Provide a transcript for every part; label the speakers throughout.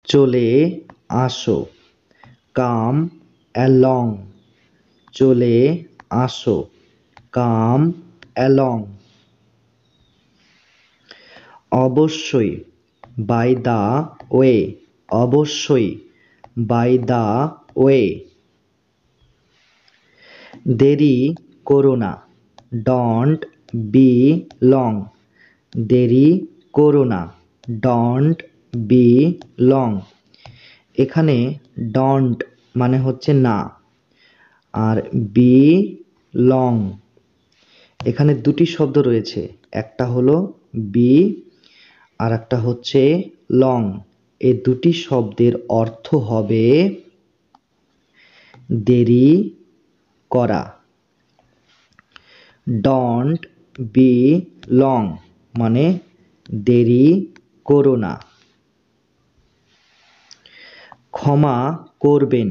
Speaker 1: চলে আসো, কাম অ্যালং, চলে আসো, কাম অ্যালং। অবশ্যই, বাই দ্য ওয়ে, অবশ্যই, বাই দ্য ওয়ে। দেরি করো না, ডোন্ট বি লং, দেরি করো না, ডোন্ট বি লং। এখানে ডন্ট মানে হচ্ছে না, আর বি লং, এখানে দুটি শব্দ রয়েছে, একটা হলো বি আর একটা হচ্ছে লং। এই দুটি শব্দের অর্থ হবে দেরি করা। ডন্ট বি লং মানে দেরি করো না। ক্ষমা করবেন,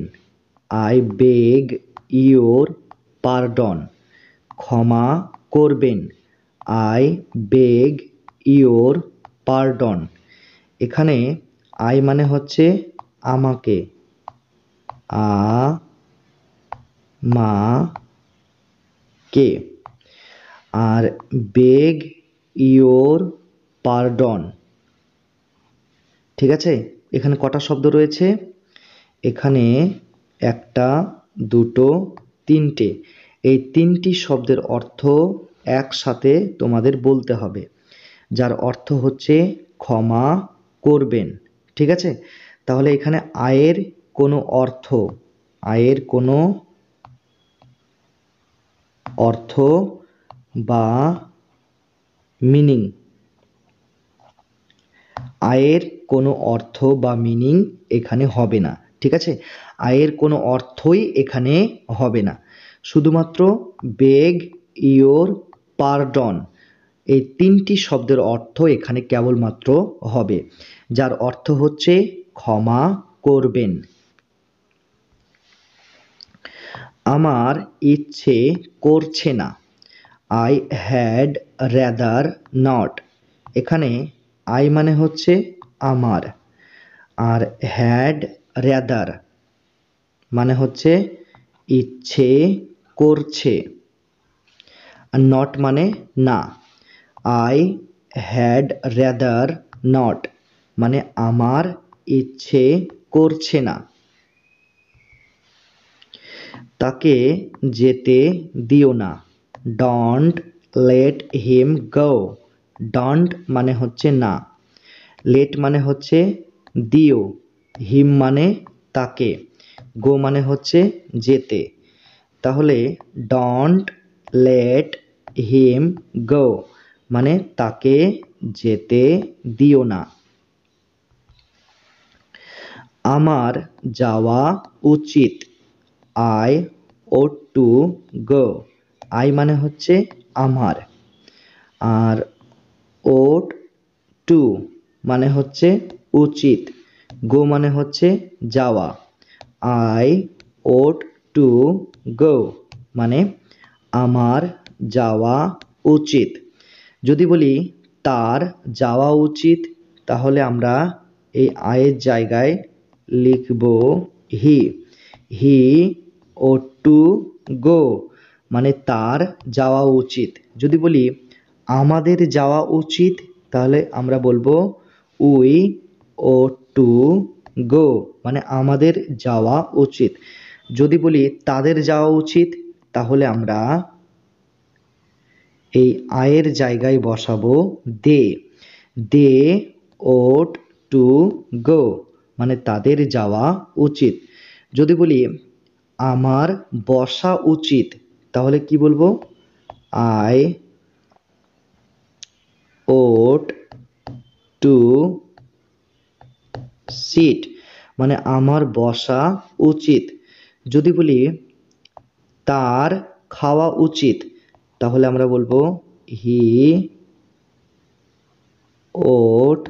Speaker 1: আই বেগ ইয়োর পারডন, ক্ষমা করবেন, আই বেগ ইয়োর পারডন। এখানে আই মানে হচ্ছে আমাকে, আ মা কে, আর বেগ ইয়োর পারডন। ঠিক আছে, এখানে কটা শব্দ রয়েছে? এখানে একটা, দুটো, তিনটে। এই তিনটি শব্দের অর্থ একসাথে তোমাদের বলতে হবে, যার অর্থ হচ্ছে ক্ষমা করবেন। ঠিক আছে, তাহলে এখানে আয়ের কোনো অর্থ, আয়ের কোনো অর্থ বা মিনিং, আয়ের কোনো অর্থ বা মিনিং এখানে হবে না। ঠিক আছে, আয়ের কোনো অর্থই এখানে হবে না, শুধুমাত্র বেগ ইয়োর পারডন এই তিনটি শব্দের অর্থ এখানে কেবলমাত্র হবে, যার অর্থ হচ্ছে ক্ষমা করবেন। আমার ইচ্ছে করছে না, আই হ্যাড র্যাদার নট। এখানে আই মানে হচ্ছে আমার, আর হ্যাড র্যাদার মানে হচ্ছে ইচ্ছে করছে, আর নট মানে না। আই হ্যাড র্যাদার নট মানে আমার ইচ্ছে করছে না। তাকে যেতে দিও না, don't let him go. Don't মানে হচ্ছে না, লেট মানে হচ্ছে দিও, হিম মানে তাকে, গো মানে হচ্ছে যেতে। তাহলে ডন্ট লেট হিম গো মানে তাকে যেতে দিও না। আমার যাওয়া উচিত, I ought to go. I মানে হচ্ছে আমার, আর ওট টু মানে হচ্ছে উচিত, গো মানে হচ্ছে যাওয়া। আই ওট টু গো মানে আমার যাওয়া উচিত। যদি বলি তার যাওয়া উচিত, তাহলে আমরা এই আয়ের জায়গায় লিখব হি, হি ওট টু গো মানে তার যাওয়া উচিত। যদি বলি আমাদের যাওয়া উচিত, তাহলে আমরা বলবো উই ওট টু গো মানে আমাদের যাওয়া উচিত। যদি বলি তাদের যাওয়া উচিত, তাহলে আমরা এই আয়ের জায়গায় বসাবো দে, দে ওট টু গো মানে তাদের যাওয়া উচিত। যদি বলি আমার বসা উচিত, তাহলে কি বলবো? আই ওট টু সিট মানে আমার বসা উচিত। যদি বলি তার খাওয়া উচিত, তাহলে আমরা বলবো হি ওট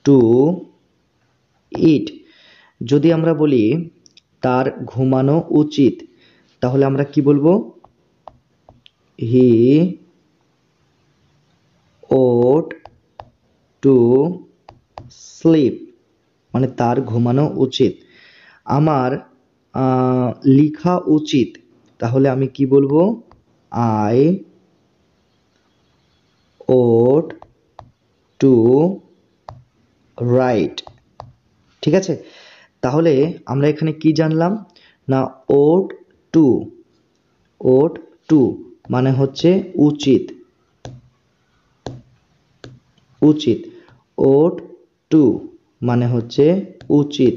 Speaker 1: টু ইট। যদি আমরা বলি তার ঘুমানো উচিত, তাহলে আমরা কি বলবো? হি ওট টু স্লিপ। মানে তার ঘুমানো উচিত। আমার লিখা উচিত, তাহলে আমি কি বলবো? I ought to write. ঠিক আছে, তাহলে আমরা এখানে কি জানলাম না, ওট টু, ওট টু মানে হচ্ছে উচিত, উচিত। ওট টু মানে হচ্ছে উচিত,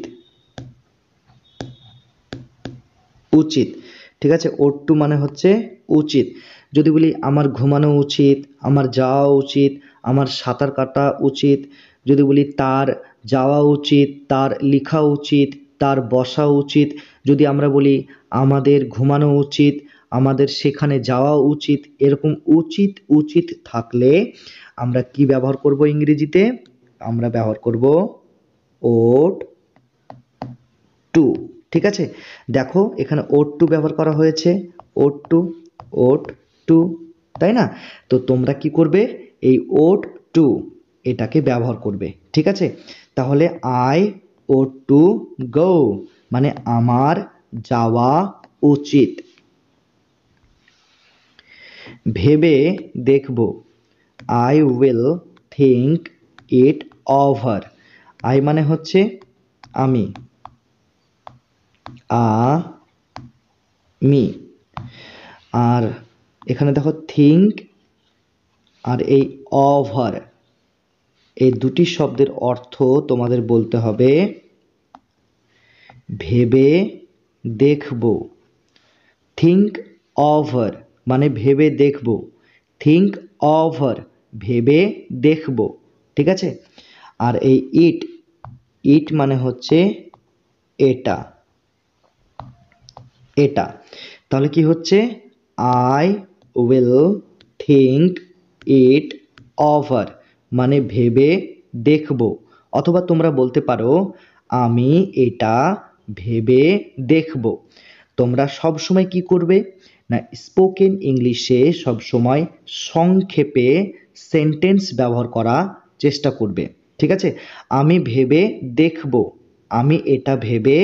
Speaker 1: উচিত। ঠিক আছে, ওট টু মানে হচ্ছে উচিত। যদি বলি আমার ঘুমানো উচিত, আমার যাওয়া উচিত, আমার সাঁতার কাটা উচিত, যদি বলি তার যাওয়া উচিত, তার লেখা উচিত, তার বসা উচিত, যদি আমরা বলি আমাদের ঘুমানো উচিত, আমাদের সেখানে যাওয়া উচিত, এরকম উচিত উচিত থাকলে আমরা কি ব্যবহার করব ইংরেজিতে? আমরা ব্যবহার করব ওট টু। ঠিক আছে, দেখো এখানে ওট টু ব্যবহার করা হয়েছে, ওট টু, ওট টু, তাই না? তো তোমরা কি করবে? এই ওট টু এটাকে ব্যবহার করবে। ঠিক আছে, তাহলে আই ওট টু গো মানে আমার যাওয়া উচিত। ভেবে দেখব, I will think it over. I মানে হচ্ছে আমি, মি, আর এখানে দেখো থিঙ্ক আর এই ওভার, এই দুটি শব্দের অর্থ তোমাদের বলতে হবে ভেবে দেখব। থিঙ্ক ওভার মানে ভেবে দেখব, থিঙ্ক ওভার ভেবে দেখব। ঠিক আছে, আর এই ইট, ইট মানে হচ্ছে এটা, এটা। তাহলে কি হচ্ছে? I will think it over মানে ভেবে দেখব, অথবা তোমরা বলতে পারো আমি এটা ভেবে দেখব। তোমরা সব সময় কি করবে না, স্পোকেন ইংলিশে সব সময় সংক্ষেপে সেন্টেন্স ব্যবহার করা চেষ্টা করবে। ঠিক আছে, আমি ভেবে দেখব, আমি এটা ভেবে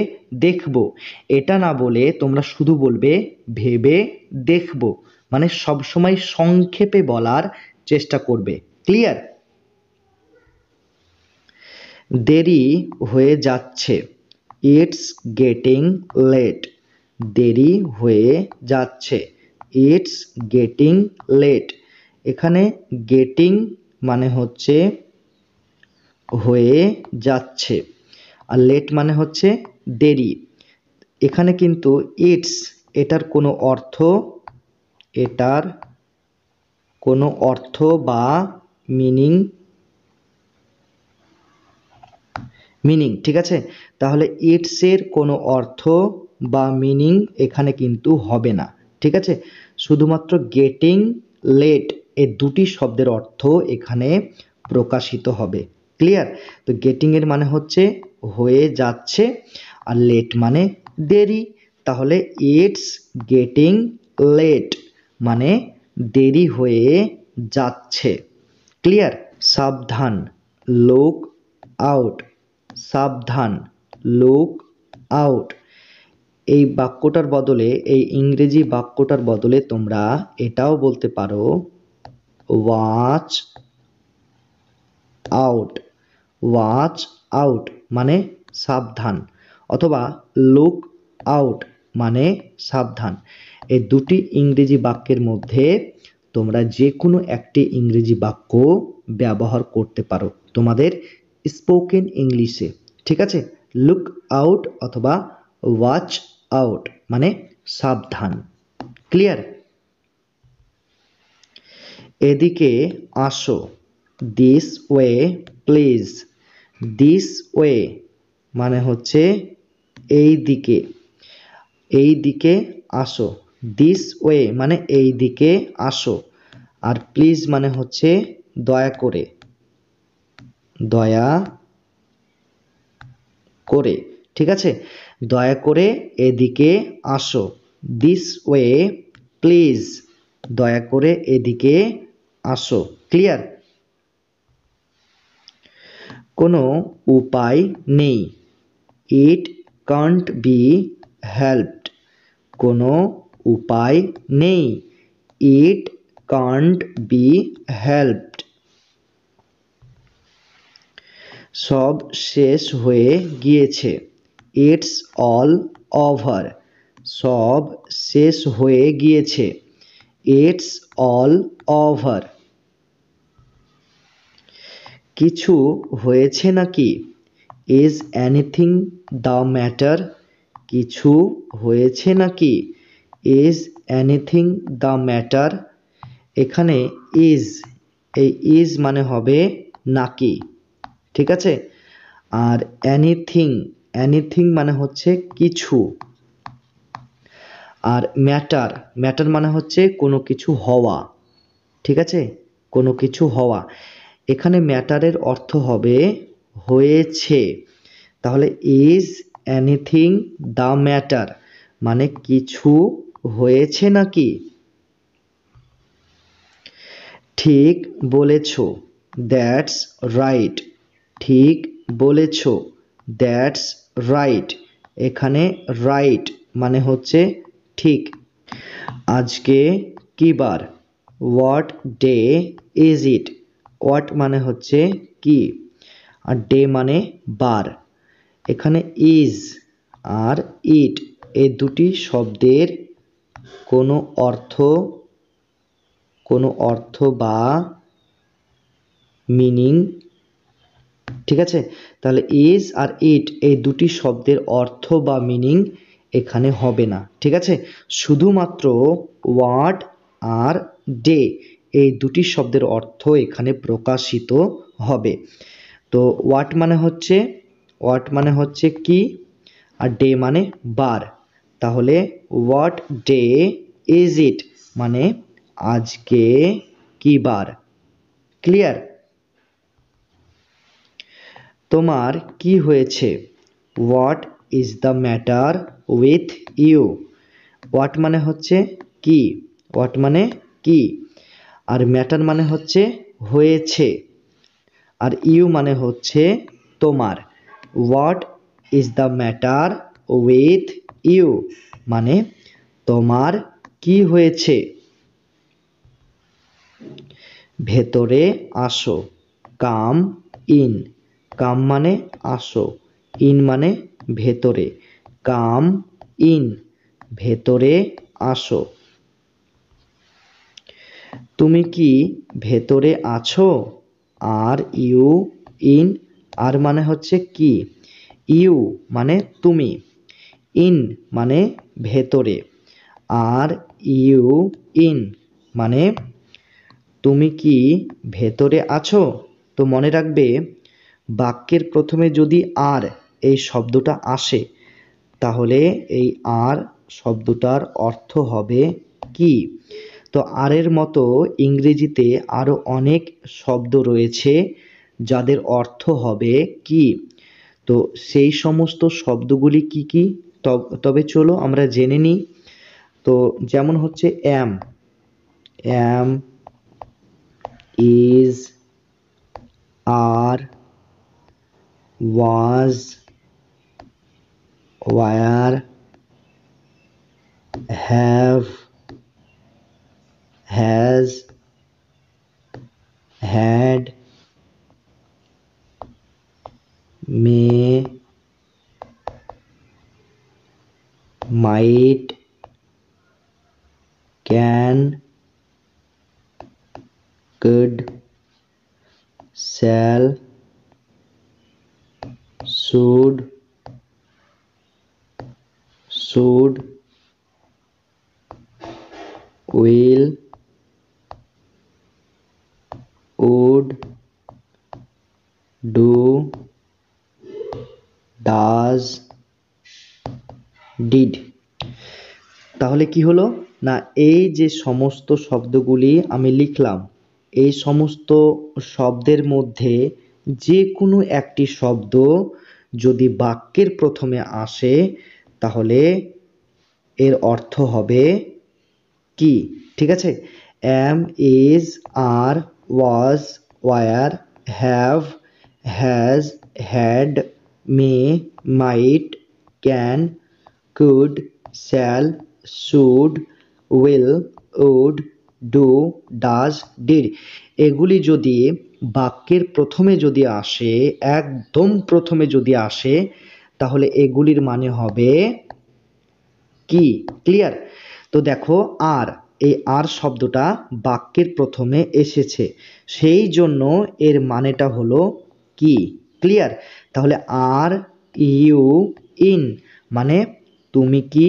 Speaker 1: দেখব, এটা না বলে তোমরা শুধু বলবে ভেবে দেখব, মানে সব সময় সংক্ষেপে বলার চেষ্টা করবে। ক্লিয়ার? দেরি হয়ে যাচ্ছে, ইটস গেটিং লেট। দেরি হয়ে যাচ্ছে, ইটস গেটিং লেট। এখানে গেটিং মানে হচ্ছে হয়ে যাচ্ছে, আর লেট মানে হচ্ছে দেরি। এখানে কিন্তু ইটস, এটার কোনো অর্থ, এটার কোনো অর্থ বা মিনিং, মিনিং ঠিক আছে, তাহলে ইটসের কোনো অর্থ বা মিনিং এখানে কিন্তু হবে না। ঠিক আছে, শুধুমাত্র গেটিং, লেট এই দুটি শব্দের অর্থ এখানে প্রকাশিত হবে। ক্লিয়ার? তো গেটিং এর মানে হচ্ছে হয়ে যাচ্ছে, আর লেট মানে দেরি, তাহলে ইটস গেটিং লেট মানে দেরি হয়ে যাচ্ছে। ক্লিয়ার? সাবধান, লুক আউট, সাবধান, লুক আউট। এই বাক্যটার বদলে, এই ইংরেজি বাক্যটার বদলে তোমরা এটাও বলতে পারো ওয়াচ আউট। ওয়াচ আউট মানে সাবধান, অথবা লুক আউট মানে সাবধান। এই দুটি ইংরেজি বাক্যের মধ্যে তোমরা যে কোনো একটি ইংরেজি বাক্য ব্যবহার করতে পারো তোমাদের স্পোকেন ইংলিশে। ঠিক আছে, লুক আউট অথবা ওয়াচ আউট মানে সাবধান। ক্লিয়ার? এদিকে আসো, this way please. This way মানে হচ্ছে এই দিকে, এই দিকে আসো। দিস ওয়ে মানে এই দিকে আসো, আর প্লিজ মানে হচ্ছে দয়া করে, দয়া করে। ঠিক আছে, দয়া করে এদিকে আসো, দিস ওয়ে প্লিজ, দয়া করে এদিকে আসো। ক্লিয়ার? কোনো উপায় নেই। It can't be helped. কোনো উপায় নেই। It can't be helped. সব শেষ হয়ে গিয়েছে। It's all over. সব শেষ হয়ে গিয়েছে। It's all over. কিছু হয়েছে নাকি? Is anything the matter? কিছু হয়েছে নাকি? Is anything the matter? এখানে ইজ, এই ইজ মানে হবে নাকি, ঠিক আছে। আর এনিথিং, এনিথিং মানে হচ্ছে কিছু। আর ম্যাটার, ম্যাটার মানে হচ্ছে কোনো কিছু হওয়া, ঠিক আছে, কোনো কিছু হওয়া। এখানে ম্যাটারের অর্থ হবে হয়েছে। তাহলে ইজ এনিথিং দ্য ম্যাটার মানে কিছু হয়েছে নাকি? ঠিক বলেছ, দ্যাটস রাইট। ঠিক বলেছ, দ্যাটস রাইট। এখানে রাইট মানে হচ্ছে ঠিক। আজকে কি বার? What day is it? What মানে হচ্ছে কি, আর ডে মানে বার। এখানে ইজ আর ইট এই দুটি শব্দের কোনো অর্থ বা মিনিং, ঠিক আছে। তাহলে ইজ আর ইট এই দুটি শব্দের অর্থ বা মিনিং এখানে হবে না, ঠিক আছে। শুধুমাত্র হোয়াট আর ডে এই দুটি শব্দের অর্থ এখানে প্রকাশিত হবে। তো হোয়াট মানে হচ্ছে কি, আর ডে মানে বার। তাহলে হোয়াট ডে ইজ ইট মানে আজকে কি বার। ক্লিয়ার? তোমার কি হয়েছে? What is the matter with you? What মানে হচ্ছে কি, হোয়াট মানে কি, আর ম্যাটার মানে হচ্ছে হয়েছে, আর ইউ মানে হচ্ছে তোমার। What is the matter with you মানে তোমার কি হয়েছে। ভেতরে আসো, কাম ইন। কাম মানে আসো, ইন মানে ভেতরে। কাম ইন, ভেতরে আসো। তুমি কি ভেতরে আছো? আর ইউ ইন, আর মানে হচ্ছে কি, ইউ মানে তুমি, ইন মানে ভেতরে, আর ইউ ইন মানে তুমি কি ভেতরে আছো। তো মনে রাখবে, বাক্যের প্রথমে যদি আর এই শব্দটা আসে তাহলে এই আর শব্দটার অর্থ হবে কি। তো আর এর মতো ইংরেজিতে আরও অনেক শব্দ রয়েছে যাদের অর্থ হবে কি। তো সেই সমস্ত শব্দগুলি কি কি, তবে চলো আমরা জেনে নিই। তো যেমন হচ্ছে am, am, is, are, was, were, have, has, had, may, might, can, could, shall, should, will, would, do, does, did। তাহলে কি হলো না, এই যে সমস্ত শব্দগুলি আমি লিখলাম, এই সমস্ত শব্দের মধ্যে যে কোনো একটি শব্দ যদি বাক্যের প্রথমে আসে তাহলে এর অর্থ হবে কি, ঠিক আছে। Am, is, are, was, were, have, has, had, may, might, can, could, shall, should, will, would, do, does, did এগুলি যদি বাক্যের প্রথমে যদি আসে, একদম প্রথমে যদি আসে, তাহলে এগুলির মানে হবে কি? ক্লিয়ার? তো দেখো আর, এই আর শব্দটা বাক্যের প্রথমে এসেছে, সেই জন্য এর মানেটা হলো কি? ক্লিয়ার? তাহলে আর ইউ ইন মানে তুমি কি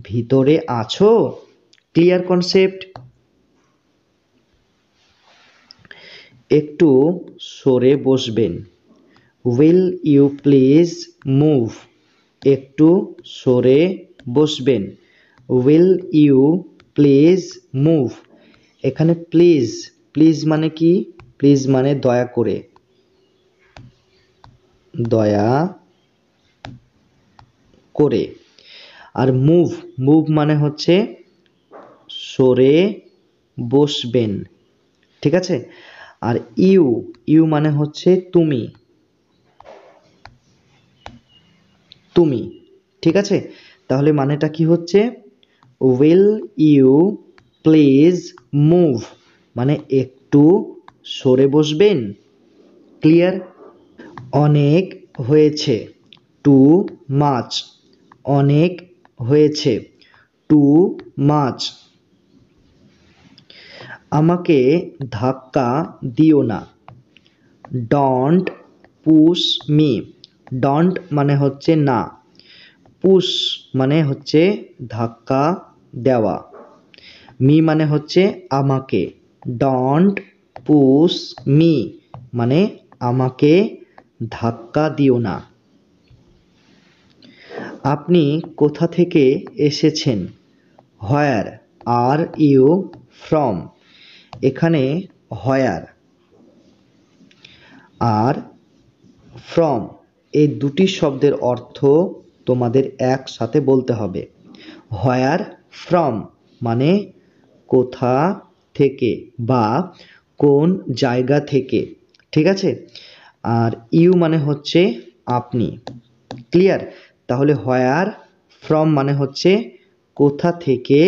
Speaker 1: ভিতরে আছো? Clear concept? একটু সরে বসবেন। Will you please move? একটু সরে বসবেন। Will you please move? এখানে প্লিজ, প্লিজ মানে কি? প্লিজ মানে দয়া করে, দয়া করে। আর মুভ, মুভ মানে হচ্ছে সরে বসবেন, ঠিক আছে? আর ইউ, ইউ মানে হচ্ছে তুমি, তুমি, ঠিক আছে? তাহলে মানেটা কি হচ্ছে? উইল ইউ প্লিজ মুভ মানে একটু সরে বসবেন। ক্লিয়ার? অনেক হয়েছে, টু মাচ। অনেক হয়েছে, টু মাচ। আমাকে ধাক্কা দিও না, ডন্ট পুশ মি। ডন্ট মানে হচ্ছে না, পুশ মানে হচ্ছে ধাক্কা দেওয়া, মি মানে হচ্ছে আমাকে। ডন্ট পুশ মি মানে আমাকে ধাক্কা দিও না। আপনি কোথা থেকে এসেছেন? হোয়ার আর ইউ ফ্রম? এখানে হোয়ার আর ফ্রম এই দুটি শব্দের অর্থ তোমাদের একসাথে বলতে হবে। হোয়ার ফ্রম মানে কোথা থেকে বা কোন জায়গা থেকে, ঠিক আছে? আর ইউ মানে হচ্ছে আপনি। ক্লিয়ার? তাহলে হোয়ার ফ্রম মানে হচ্ছে কোথা থেকে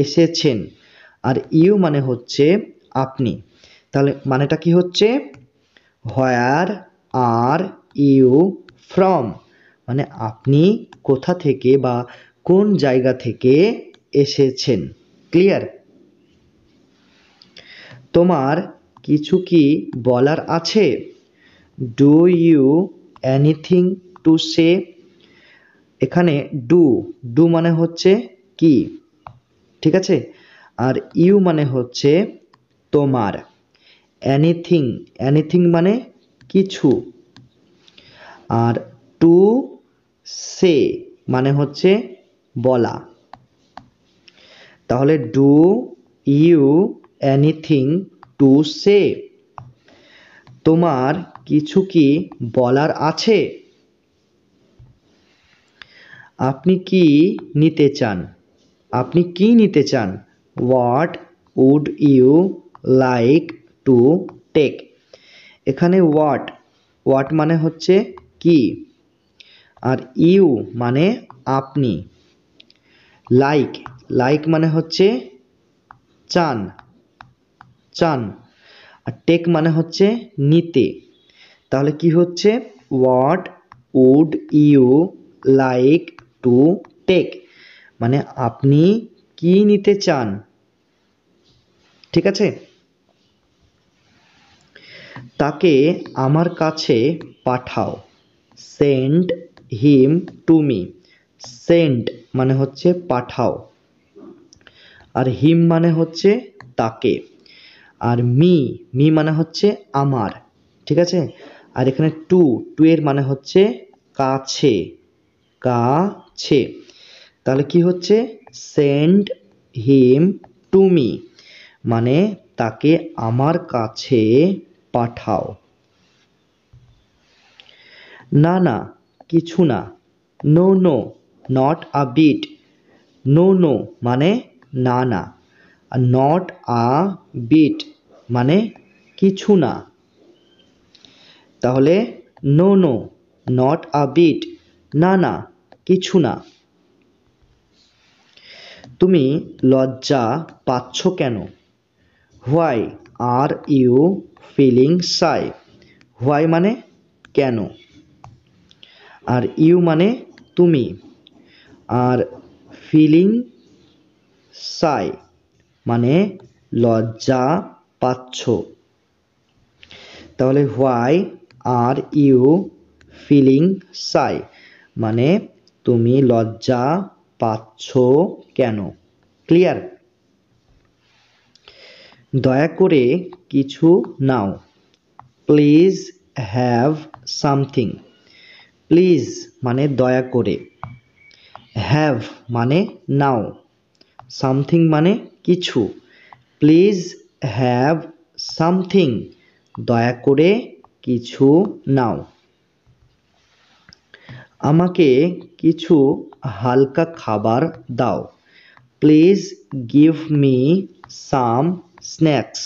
Speaker 1: এসেছেন, আর ইউ মানে হচ্ছে আপনি। তাহলে মানেটা কি হচ্ছে? হোয়ার আর ইউ ফ্রম মানে আপনি কোথা থেকে বা কোন জায়গা থেকে এসেছেন। ক্লিয়ার? তোমার কিছু কি বলার আছে? Do you anything to say? এখানে ডু, ডু মানে হচ্ছে কি, ঠিক আছে? আর ইউ মানে হচ্ছে তোমার। এনিথিং, এনিথিং মানে কিছু। আর টু সে মানে হচ্ছে বলা। তাহলে do you anything to say? তোমার কিছু কি বলার আছে? আপনি কি নিতে চান? আপনি কি নিতে চান? What would you like to take? এখানে হোয়াট, হোয়াট মানে হচ্ছে কি, আর ইউ মানে আপনি। লাইক, লাইক মানে হচ্ছে চান, চান। আর টেক মানে হচ্ছে নিতে। তাহলে কি হচ্ছে? What would you like to take মানে আপনি কি নিতে চান, ঠিক আছে? তাকে আমার কাছে পাঠাও। Send him to me. Send মানে হচ্ছে পাঠাও, আর হিম মানে হচ্ছে তাকে। আর মি, মি মানে হচ্ছে আমার, ঠিক আছে? আর এখানে টু, টু এর মানে হচ্ছে কাছে, কাছে। তাহলে কি হচ্ছে? সেন্ড হিম টু মি মানে তাকে আমার কাছে পাঠাও। না না, কিছু না। No no, not a bit. No no মানে না না, আর নট আ বিট মানে কিছু না। তাহলে no no, not a bit, না না, কিছু না। তুমি লজ্জা পাচ্ছ কেন? Why are you feeling shy? Why মানে কেন, আর ইউ মানে তুমি, আর ফিলিং শাই মানে লজ্জা পাচ্ছ। তাহলে why are you feeling shy মানে তুমি লজ্জা পাচ্ছ কেন। ক্লিয়ার? দয়া করে কিছু নাও। Please have something. প্লিজ মানে দয়া করে, হ্যাভ মানে নাও, সামথিং মানে কিছু। প্লিজ হ্যাভ সামথিং, দয়া করে কিছু নাও। আমাকে কিছু হালকা খাবার দাও। Please give me some snacks.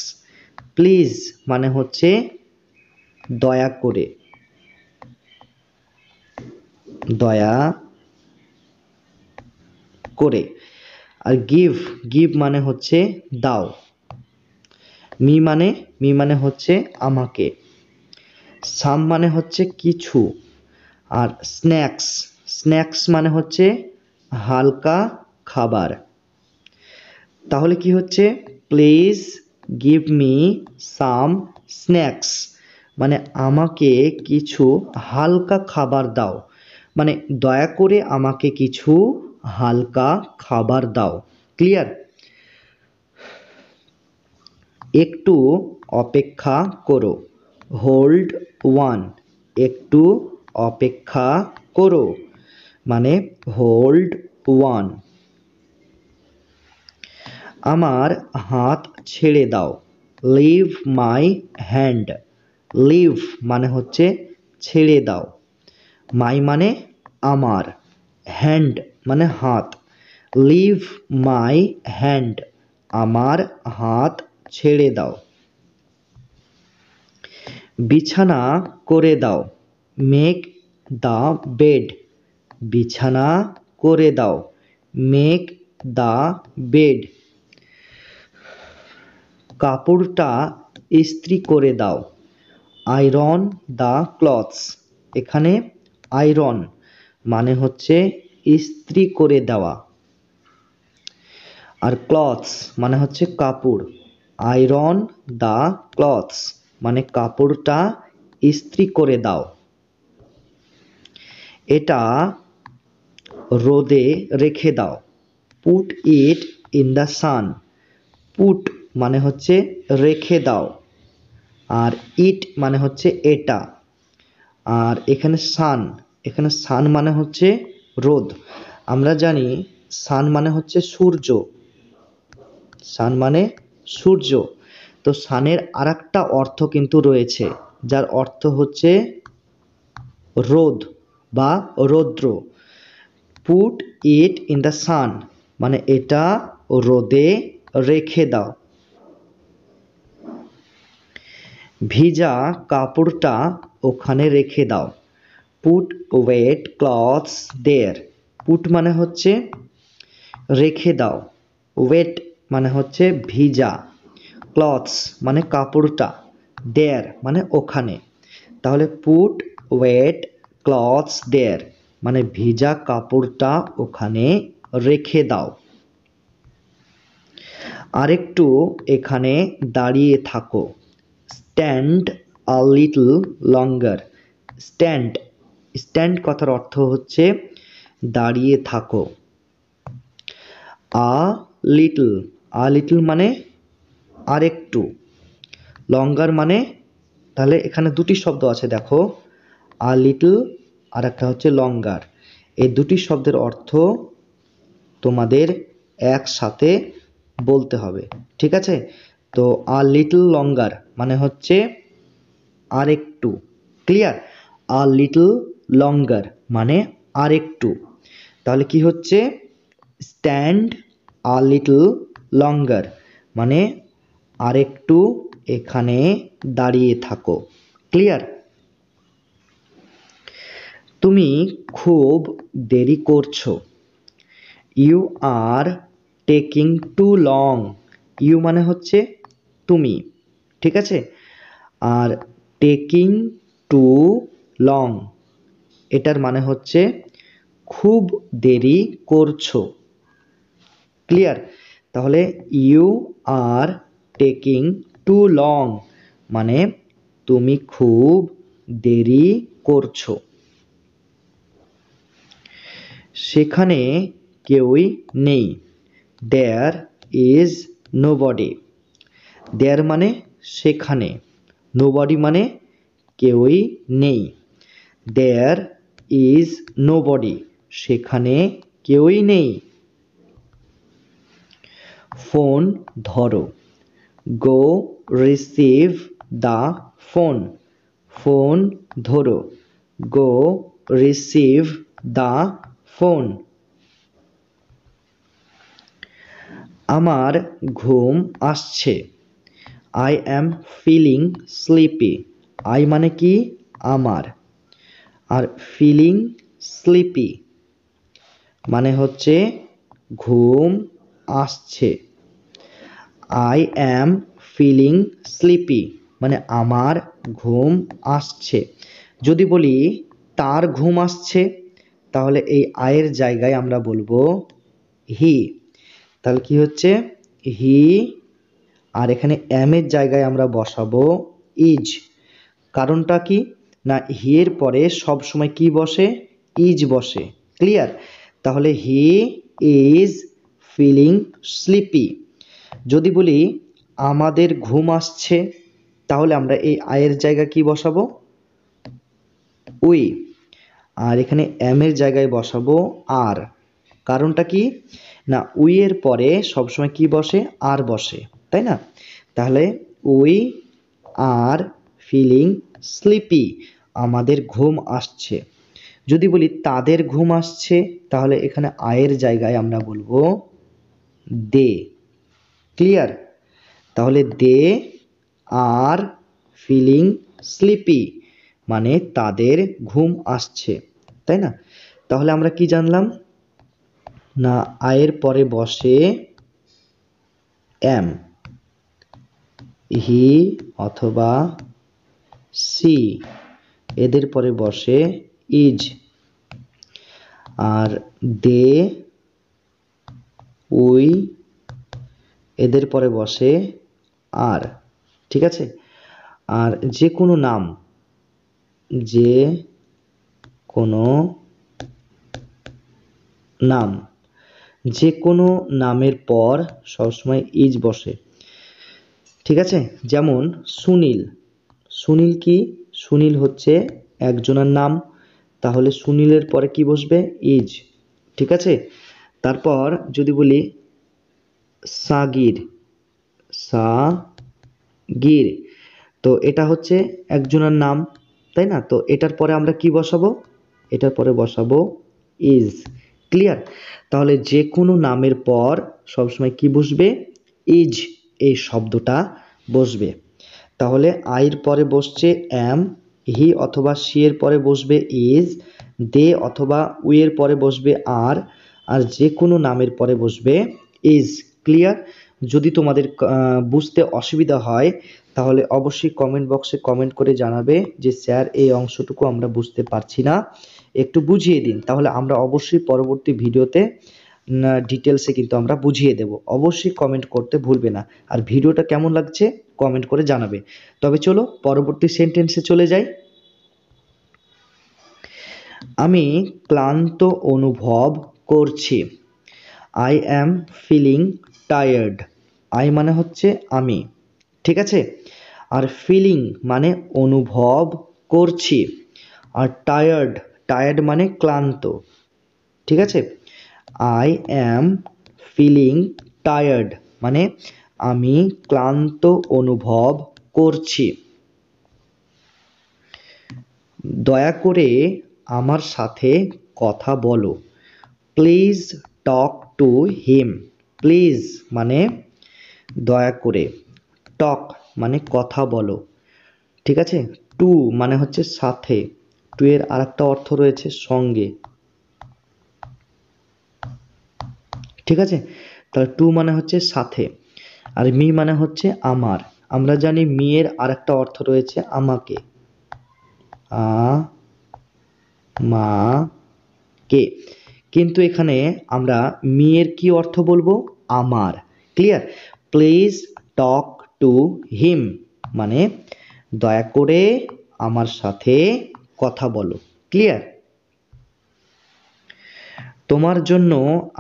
Speaker 1: Please মানে হচ্ছে দয়া করে, দয়া করে। আর গিভ, গিভ মানে হচ্ছে দাও। মি মানে হচ্ছে আমাকে। সাম মানে হচ্ছে কিছু। আর স্ন্যাক্স, স্ন্যাক্স মানে হচ্ছে হালকা খাবার। তাহলে কি হচ্ছে? Please give me some snacks মানে আমাকে কিছু হালকা খাবার দাও, মানে দয়া করে আমাকে কিছু হালকা খাবার দাও। ক্লিয়ার? একটু অপেক্ষা করো। Hold one. একটু অপেক্ষা করো মানে হোল্ড ওয়ান। আমার হাত ছেড়ে দাও। Leave my hand. লিভ মানে হচ্ছে ছেড়ে দাও, মাই মানে আমার, হ্যান্ড মানে হাত। লিভ মাই হ্যান্ড আমার হাত ছেড়ে দাও। বিছানা করে দাও। Make the bed. বিছানা করে দাও। Make the bed. কাপড়টা ইস্ত্রি করে দাও। Iron the clothes. এখানে আয়রন মানে হচ্ছে ইস্ত্রি করে দেওয়া, আর ক্লথস মানে হচ্ছে কাপড়। আয়রন দ্য ক্লথস মানে কাপড়টা ইস্ত্রি করে দাও। এটা রোদে রেখে দাও। Put it in the sun. Put মানে হচ্ছে রেখে দাও, আর ইট মানে হচ্ছে এটা। আর এখানে সান, এখানে সান মানে হচ্ছে রোদ। আমরা জানি সান মানে হচ্ছে সূর্য, সান মানে সূর্য। তো সানের আরেকটা অর্থ কিন্তু রয়েছে, যার অর্থ হচ্ছে রোদ বা রৌদ্র। Put it in the sun মানে এটা রোদে রেখে দাও। ভিজা কাপড়টা ওখানে রেখে দাও। পুট ওয়েট ক্লথস দেয়ার। পুট মানে হচ্ছে রেখে দাও, ওয়েট মানে হচ্ছে ভিজা, ক্লথস মানে কাপড়টা, দেয়ার মানে ওখানে। তাহলে পুট ওয়েট ক্লথস দেয়ার মানে ভিজা কাপড়টা ওখানে রেখে দাও। আরেকটু এখানে দাঁড়িয়ে থাকো। Stand a little longer. Stand, stand কথার অর্থ হচ্ছে দাঁড়িয়ে থাকো। আ লিটল, আ লিটল মানে আরেকটু, লঙ্গার মানে, তাহলে এখানে দুটি শব্দ আছে দেখো, আ লিটল আর একটা হচ্ছে লঙ্গার। এই দুটি শব্দের অর্থ তোমাদের একসাথে বলতে হবে, ঠিক আছে? তো আ লিটল লঙ্গার মানে হচ্ছে আরেকটু। ক্লিয়ার? আ লিটল লঙ্গার মানে আরেকটু। তাহলে কি হচ্ছে? স্ট্যান্ড আ লিটল লঙ্গার মানে আরেকটু এখানে দাঁড়িয়ে থাকো। ক্লিয়ার? তুমি খুব দেরি করছো। You are taking too long. You মানে হচ্ছে তুমি, ঠিক আছে? আর টেকিং টু লং এটার মানে হচ্ছে খুব দেরি করছো। ক্লিয়ার? তাহলে you are taking too long মানে তুমি খুব দেরি করছো। সেখানে কেউই নেই। There is nobody. দেয়ার মানে সেখানে, নোবডি মানে কেউই নেই। দেয়ার ইজ নোবডি, সেখানে কেউই নেই। ফোন ধরো। Go receive the phone. Phone ধরো। Go receive the phone. আমার ঘুম আসছে। I am feeling sleepy. I মানে কি? আমার। আর ফিলিং স্লিপি মানে হচ্ছে ঘুম আসছে। আই অ্যাম ফিলিং স্লিপি মানে আমার ঘুম আসছে। যদি বলি তার ঘুম আসছে, তাহলে এই আয়ের জায়গায় আমরা বলবো হি। তাহলে কি হচ্ছে? হি। আর এখানে এর জায়গায় আমরা বসাবো ইজ। কারণটা কি? না, হি এর পরে সব সময় কি বসে? ইজ বসে। ক্লিয়ার? তাহলে হি ইজ ফিলিং স্লিপি। যদি বলি আমাদের ঘুম আসছে, তাহলে আমরা এই আয়ের জায়গায় কি বসাবো? উই। আর এখানে এর জায়গায় বসাবো আর। কারণটা কি? না, উই এর পরে সবসময় কি বসে? আর বসে, তাই না? তাহলে উই আর ফিলিং স্লিপি, আমাদের ঘুম আসছে। যদি বলি তাদের ঘুম আসছে, তাহলে এখানে আয়ের জায়গায় আমরা বলবো দে। ক্লিয়ার? তাহলে দে আর ফিলিং স্লিপি মানে তাদের ঘুম আসছে, তাই না? তাহলে আমরা কি জানলাম? না, আয়ের পরে বসে এম, হি অথবা সি। এদের পরে বসে ইজ। আর দে, উই, এদের পরে বসে আর। ঠিক আছে? আর যে কোনো নাম, যে কোনো নাম, যে কোনো নামের পর সবসময় ইজ বসে। ঠিক আছে? যেমন সুনীল। সুনীল কি? সুনীল হচ্ছে একজনের নাম, তাহলে সুনীলের পরে কি বসবে? ইজ। ঠিক আছে? তারপর যদি বলি সাগির, সাগির, তো এটা হচ্ছে একজনের নাম, তাই না? তো এটার পরে আমরা কি বসাবো? এটার পরে বসাবো ইজ। ক্লিয়ার? তাহলে যে কোনো নামের পর সবসময় কি বসবে? ইজ এই শব্দটা বসবে। তাহলে আইর পরে বসছে এম, হি অথবা সি এর পরে বসবে ইজ, দে অথবা উই এর পরে বসবে আর, আর যে কোনো নামের পরে বসবে ইজ। ক্লিয়ার? যদি তোমাদের বুঝতে অসুবিধা হয়, তাহলে অবশ্যই কমেন্ট বক্সে কমেন্ট করে জানাবে যে স্যার এই অংশটুকু আমরা বুঝতে পারছি না, একটু বুঝিয়ে দিন। তাহলে আমরা অবশ্যই পরবর্তী ভিডিওতে ডিটেলসে কিন্তু আমরা বুঝিয়ে দেব। অবশ্যই কমেন্ট করতে ভুলবে না। আর ভিডিওটা কেমন লাগছে কমেন্ট করে জানাবে। তবে চলো পরবর্তী সেন্টেন্সে চলে যাই। আমি ক্লান্ত অনুভব করছি। I am feeling tired. I মানে হচ্ছে আমি, ঠিক আছে? আর ফিলিং মানে অনুভব করছি। আর টায়ার্ড, টায়ার্ড মানে ক্লান্ত। ঠিক আছে? আই অ্যাম ফিলিং টায়ার্ড মানে আমি ক্লান্ত অনুভব করছি। দয়া করে আমার সাথে কথা বলো। Please talk to him. Please মানে দয়া করে, টক মানে কথা বলো, ঠিক আছে? টু মানে হচ্ছে সাথে, টু এর আরেকটা অর্থ রয়েছে সঙ্গে, ঠিক আছে। তাহলে টু মানে হচ্ছে সাথে, আর মি মানে হচ্ছে আমার। আমরা জানি মি এর আরেকটা অর্থ রয়েছে আমাকে, আ মা কে, কিন্তু এখানে আমরা মি এর কি অর্থ বলবো, আমার। Clear? Please talk to him মানে দয়া করে আমার সাথে কথা বলো। ক্লিয়ার? তোমার জন্য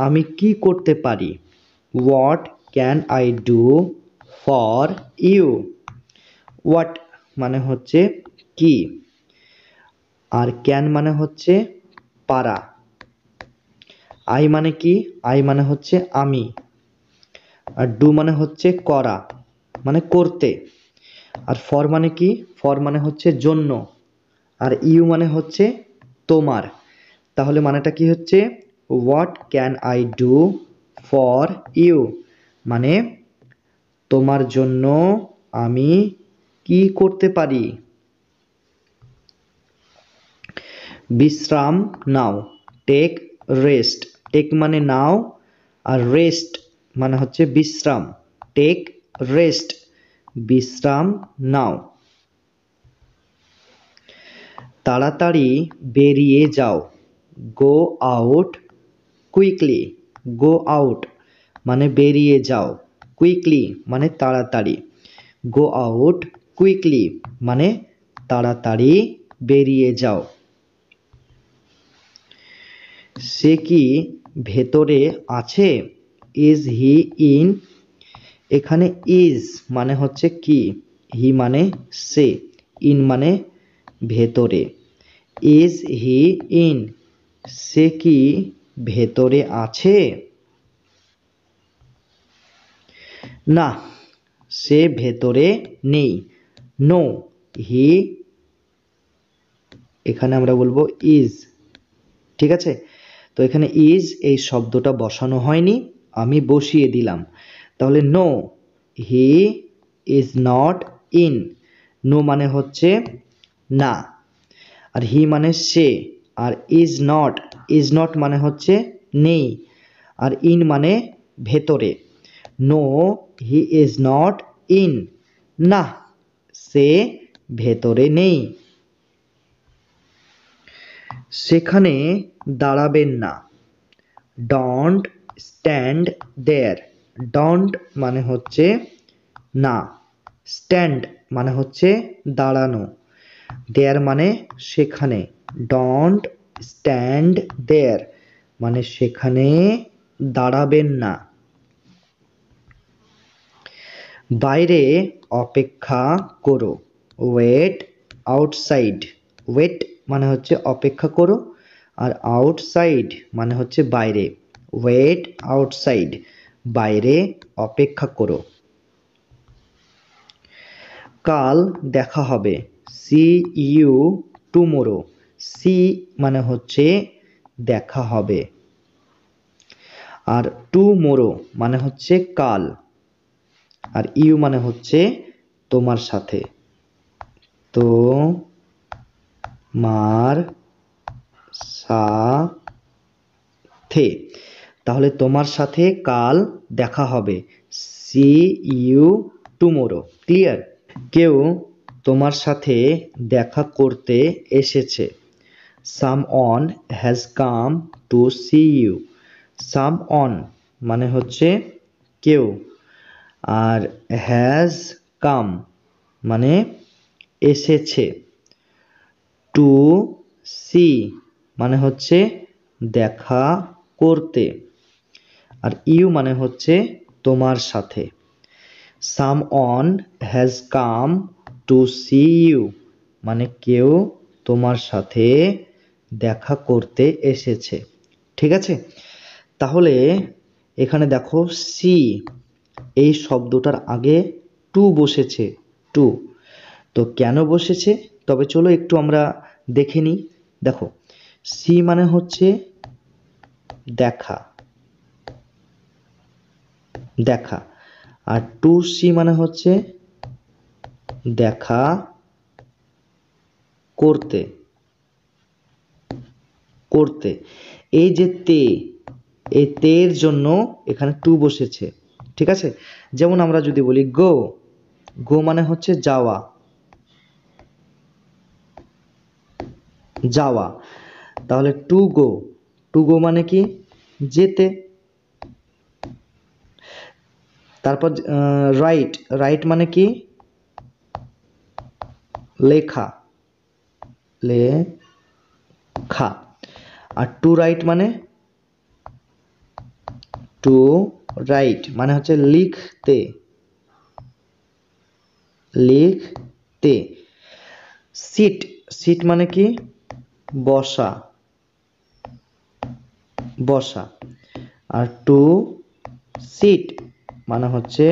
Speaker 1: আমি কি করতে পারি, what can I do for you. What মানে হচ্ছে কি, আর ক্যান মানে হচ্ছে পারা, আই মানে কি, আই মানে হচ্ছে আমি, আর ডু মানে হচ্ছে করা মানে করতে, আর ফর মানে কি, ফর মানে হচ্ছে জন্য, আর ইউ মানে হচ্ছে তোমার। তাহলে মানেটা কি হচ্ছে, what can I do for you মানে তোমার জন্য আমি কি করতে পারি। বিশ্রাম নাও, টেক রেস্ট, টেক মানে নাও, আর রেস্ট মানে হচ্ছে বিশ্রাম, টেক রেস্ট বিশ্রাম নাও। তাড়াতাড়ি বেরিয়ে যাও, go out quickly, go out মানে বেরিয়ে যাও, কুইকলি মানে তাড়াতাড়ি, গো আউট কুইকলি মানে তাড়াতাড়ি বেরিয়ে যাও। সে কি ভেতরে আছে, ইজ হি ইন, এখানে ইজ মানে হচ্ছে কি, হি মানে সে, ইন মানে ভেতরে, ইজ হি ইন সে কি ভেতরে আছে, না সে ভেতরে নেই, নো হি, এখানে আমরা বলবো ইজ, ঠিক আছে। তো এখানে ইজ এই শব্দটা বসানো হয়নি, আমি বসিয়ে দিলাম। তাহলে no he is not in, no মানে হচ্ছে না, আর হি মানে সে, আর ইজ নট মানে হচ্ছে নেই, আর ইন মানে ভেতরে। No he is not in, না সে ভেতরে নেই। সেখানে দাঁড়াবেন না, ডোন্ট স্ট্যান্ড দেয়ার, ডোন্ট মানে হচ্ছে না, স্ট্যান্ড মানে হচ্ছে দাঁড়ানো, দেয়ার মানে সেখানে, ডোন্ট স্ট্যান্ড দেয়ার মানে সেখানে দাঁড়াবেন না। বাইরে অপেক্ষা করো, ওয়েট আউটসাইড, ওয়েট মানে হচ্ছে অপেক্ষা করো, আর আউটসাইড মানে হচ্ছে বাইরে, ওয়েট আউটসাইড বাইরে অপেক্ষা করো। কাল দেখা হবে, সি ইউ টুমোরো, সি মানে হচ্ছে দেখা হবে, আর টুমোরো মানে হচ্ছে কাল, আর ইউ মানে হচ্ছে তোমার সাথে, তো মার সাথে, তাহলে তোমার সাথে কাল দেখা হবে, সি ইউ টুমোরো। ক্লিয়ার? কেউ তোমার সাথে দেখা করতে এসেছে, someone has come to see you, someone মানে হচ্ছে কেউ, আর হ্যাজ কাম মানে এসেছে, টু সি মানে হচ্ছে দেখা করতে, আর ইউ মানে হচ্ছে তোমার সাথে। Someone has come to see you মানে কেউ তোমার সাথে দেখা করতে এসেছে, ঠিক আছে। তাহলে এখানে দেখো সি এই শব্দটার আগে টু বসেছে, টু, তো কেন বসেছে, তবে চলো একটু আমরা দেখে নিই। দেখো সি মানে হচ্ছে দেখা, দেখা, আর টু সি মানে হচ্ছে দেখা করতে, করতে। এই যে তে, এই তের জন্য এখানে টু বসেছে, ঠিক আছে। যেমন আমরা যদি বলি গো, গো মানে হচ্ছে যাওয়া, যাওয়া। তাহলে টু গো, টু গো মানে কি যেতে। তারপর রাইট, রাইট মানে কি লেখা, লেখা। আর টু রাইট মানে, টু রাইট মানে হচ্ছে লিখতে, লিখতে। সিট, সিট মানে কি বসা, বসা। আর টু সিট মানে হচ্ছে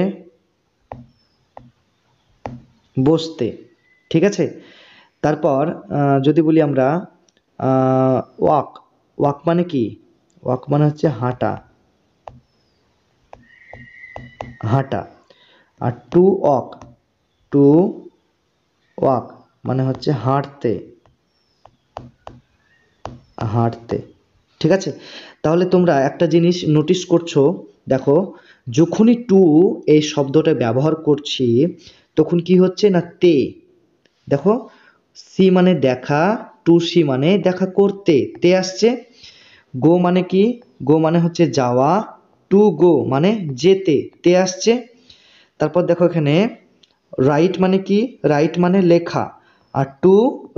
Speaker 1: বসতে, ঠিক আছে। তারপর যদি বলি আমরা ওয়াক, ওয়াক মানে কি, ওয়াক মানে হচ্ছে হাঁটা, হাঁটা। আর টু ওয়াক, টু ওয়াক মানে হচ্ছে হাঁটতে, হাঁটতে, ঠিক আছে। তাহলে তোমরা একটা জিনিস নোটিস করছো, দেখো যখনই টু এই শব্দটা ব্যবহার করছি তখন কি হচ্ছে না তে, দেখো সি মানে দেখা, টু সি মানে দেখা করতে, তে আসছে। গো মানে কি, গো মানে হচ্ছে যাওয়া, টু গো মানে যেতে, তে আসছে। তারপর দেখো এখানে রাইট মানে কি, রাইট মানে লেখা, আর টু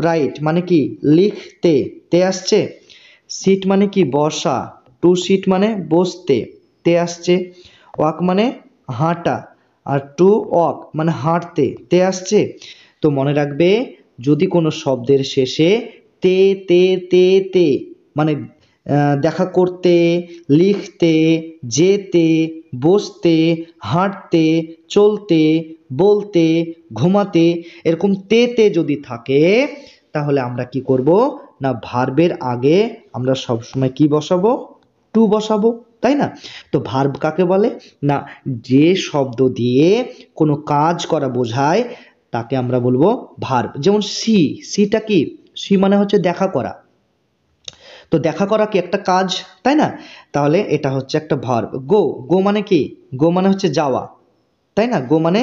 Speaker 1: রাইট মানে কি লিখতে, তে আসছে। সিট মানে কি বসা, টু সিট মানে বসতে, তে আসছে। ওয়াক মানে হাঁটা, আর টু ওয়াক মানে হাঁটতে, তে আসছে। তো মনে রাখবে যদি কোনো শব্দের শেষে তে তে তে তে মানে দেখা করতে, লিখতে, যেতে, বসতে, হাঁটতে, চলতে, বলতে, ঘুমাতে এরকম তে তে যদি থাকে তাহলে আমরা কি করব না ভার্বের আগে আমরা সবসময় কি বসাবো, টু বসাবো, তাই না। তো ভার্ব কাকে বলে না, যে শব্দ দিয়ে কোনো কাজ করা বোঝায় তাকে আমরা বলবো ভার্ব। যেমন সি, সিটা কি, সি মানে হচ্ছে দেখা করা, তো দেখা করা কি একটা কাজ, তাই না। তাহলে এটা হচ্ছে একটা ভার্ব। গো, গো মানে কি, গো মানে হচ্ছে যাওয়া, তাই না, গো মানে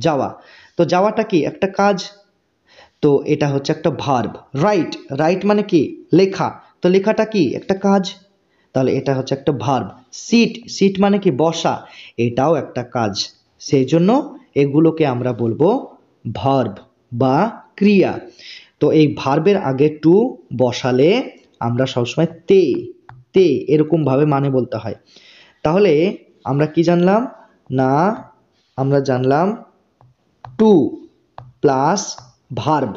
Speaker 1: যাওয়া। তো যাওয়াটা কি একটা কাজ, তো এটা হচ্ছে একটা ভার্ব। রাইট, রাইট মানে কি লেখা, তো লেখাটা কি একটা কাজ, তাহলে এটা হচ্ছে একটা ভার্ব। সিট, সিট মানে কি বসা, এটাও একটা কাজ। সেই জন্য এগুলোকে আমরা বলবো ভার্ব বা ক্রিয়া। তো এই ভার্বের আগে টু বসালে আমরা সবসময় তে, তে এরকম ভাবে মানে বলতে হয়। তাহলে আমরা কি জানলাম না, আমরা জানলাম টু প্লাস ভার্ব,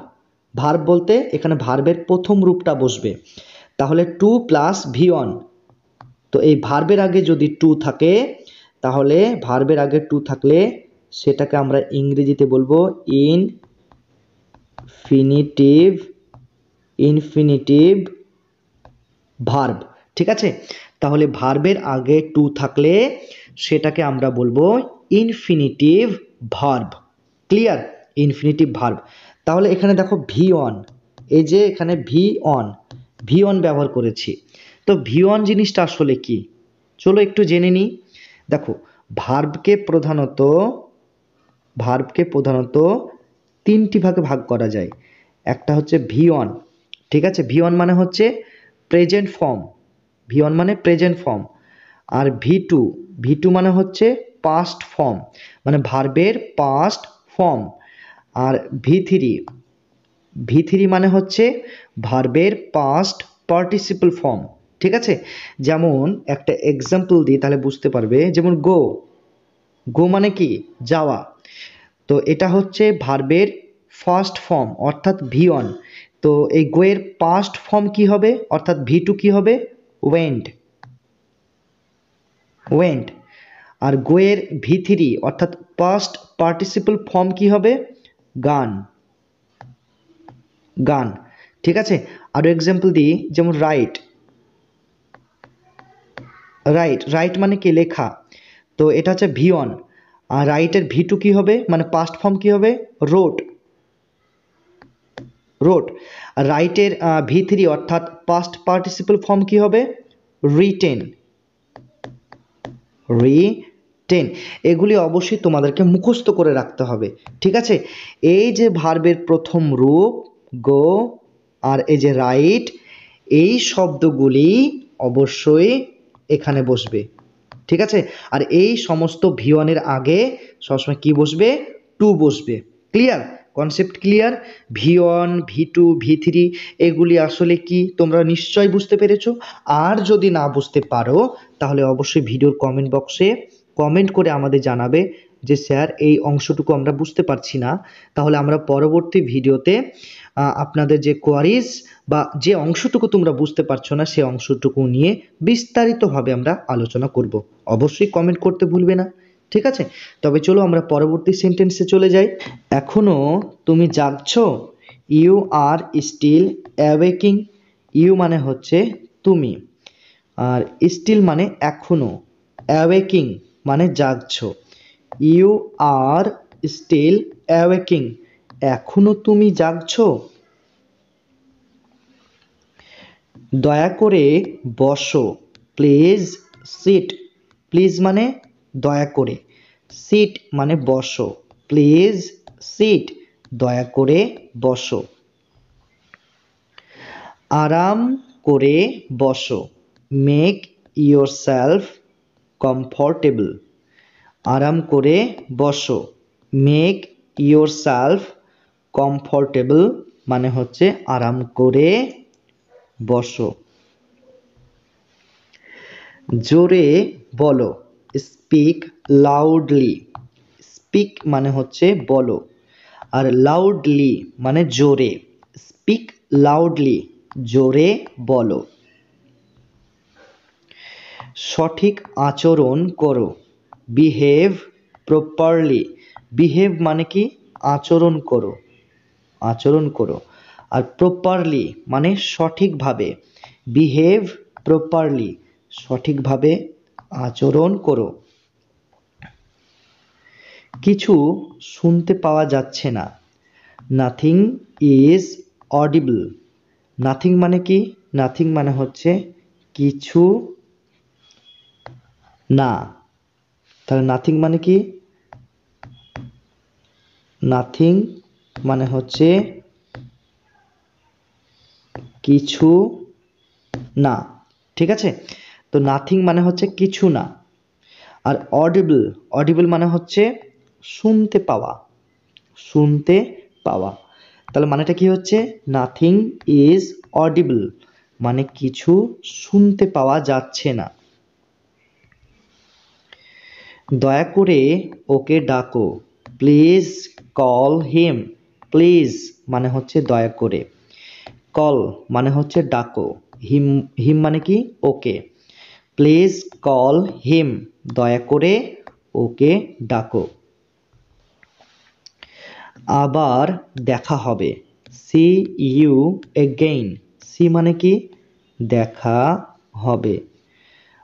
Speaker 1: ভার্ব বলতে এখানে ভার্বের প্রথম রূপটা বসবে, তাহলে টু প্লাস ভি ওয়ান। তো এই ভার্বের আগে যদি টু থাকে তাহলে ভার্বের আগে টু থাকলে সেটাকে আমরা ইংরেজিতে বলবো ইনফিনিটিভ, ইনফিনিটিভ ভার্ব, ঠিক আছে। তাহলে ভার্বের আগে টু থাকলে সেটাকে আমরা বলবো infinitive verb, clear, infinitive verb. তাহলে এখানে দেখো ভি ওয়ান, এই যে এখানে ভি ওয়ান, ভি ওয়ান ব্যবহার করেছি। তো ভি ওয়ান জিনিসটা আসলে কি, চলো একটু জেনে নিই। দেখো ভার্বকে প্রধানত, ভার্বকে প্রধানত তিনটি ভাগে ভাগ করা যায়। একটা হচ্ছে ভি ওয়ান, ঠিক আছে, ভি ওয়ান মানে হচ্ছে প্রেজেন্ট ফর্ম, ভি ওয়ান মানে প্রেজেন্ট ফর্ম। আর ভি টু, ভি টু মানে হচ্ছে পাস্ট ফর্ম, মানে ভার্বের পাস্ট ফর্ম। আর ভি থ্রি, ভি থ্রি মানে হচ্ছে ভার্বের পাস্ট পার্টিসিপল ফর্ম, ঠিক আছে। যেমন একটা এক্সাম্পল দিই তাহলে বুঝতে পারবে, যেমন গো, গো মানে কি যাওয়া, তো এটা হচ্ছে ভার্বের ফার্স্ট ফর্ম অর্থাৎ ভি ওয়ান। তো এই গো এর পাস্ট ফর্ম কি হবে অর্থাৎ ভি টু কি হবে, ওয়েন্ট, ওয়েন্ট। আর গো এর ভি থ্রি অর্থাৎ পাস্ট পার্টিসিপল ফর্ম কি হবে, গান, গান, ঠিক আছে। আরও এক্সাম্পল দিই, যেমন রাইট, রাইট, রাইট মানে কি লেখা, তো এটা হচ্ছে ভি ওয়ান। আর রাইটের ভি টু কী হবে মানে পাস্ট ফর্ম কী হবে, রোট, রোড। রাইটের V3 অর্থাৎ পাস্ট পার্টিসিপল ফর্ম কি হবে? রিটেন। রিটেন। এগুলি অবশ্যই তোমাদেরকে মুখস্থ করে রাখতে হবে, ঠিক আছে? এই যে ভার্বের প্রথম রূপ গো আর এই যে রাইট, এই শব্দগুলি অবশ্যই এখানে বসবে, ঠিক আছে? আর এই সমস্ত V1 এর আগে সবসময় কি বসবে? টু বসবে। Clear? Concept clear? V1 V2 V3 এগুলি আসলে কি তোমরা নিশ্চয়ই বুঝতে পেরেছো। আর যদি না বুঝতে পারো তাহলে অবশ্যই ভিডিওর কমেন্ট বক্সে কমেন্ট করে আমাদের জানাবে যে স্যার এই অংশটুকু আমরা বুঝতে পারছি না। তাহলে আমরা পরবর্তী ভিডিওতে আপনাদের যে কোয়ারিজ বা যে অংশটুকু তোমরা বুঝতে পারছো না সে অংশটুকু নিয়ে বিস্তারিতভাবে আমরা আলোচনা করব। অবশ্যই কমেন্ট করতে ভুলবে না, ঠিক আছে? তবে চলো আমরা পরবর্তী সেন্টেন্সে চলে যাই। এখনো তুমি জাগছো? You are still awaking. You মানে হচ্ছে তুমি, আর স্টিল মানে এখনো, অ্যাওয়েকিং মানে জাগছো। ইউ আর স্টিল অ্যাওয়েকিং, এখনো তুমি জাগছো। দয়া করে বসো, প্লিজ সিট। প্লিজ মানে দয়া করে, সিট মানে বসো, প্লিজ সিট, দয়া করে বসো। আরাম করে বসো, মেক ইয়োরসেলফ কমফোর্টেবল। আরাম করে বসো, মেক ইয়োরসেলফ কমফোর্টেবল মানে হচ্ছে আরাম করে বসো। জোরে বলো, স্পিক লাউডলি। স্পিক মানে হচ্ছে বলো, আর লাউডলি মানে জোরে। স্পিক লাউডলি, জোরে বলো। সঠিক আচরণ করো, বিহেভ প্রপারলি। বিহেভ মানে কি? আচরণ করো, আচরণ করো। আর প্রপারলি মানে সঠিকভাবে। বিহেভ প্রপারলি, সঠিকভাবে আচরণ করো। কিছু শুনতে পাওয়া যাচ্ছে না, নাথিং ইজ অডিবল। নাথিং মানে কি? নাথিং মানে হচ্ছে কিছু না। তাহলে নাথিং মানে কি? নাথিং মানে হচ্ছে কিছু না, ঠিক আছে? তো নাথিং মানে হচ্ছে কিছু না। আর অডিবল, অডিবল মানে হচ্ছে শুনতে পাওয়া, শুনতে পাওয়া। তাহলে মানেটা কি হচ্ছে? নাথিং ইজ অডিবল মানে কিছু শুনতে পাওয়া যাচ্ছে না। দয়া করে ওকে ডাকো, প্লিজ কল হিম। প্লিজ মানে হচ্ছে দয়া করে, কল মানে হচ্ছে ডাকো, হিম হিম মানে কি? ওকে। প্লিজ কল হিম, দয়া করে ওকে ডাকো। আবার দেখা হবে, সি ইউ এগেইন। সি মানে কি? দেখা হবে।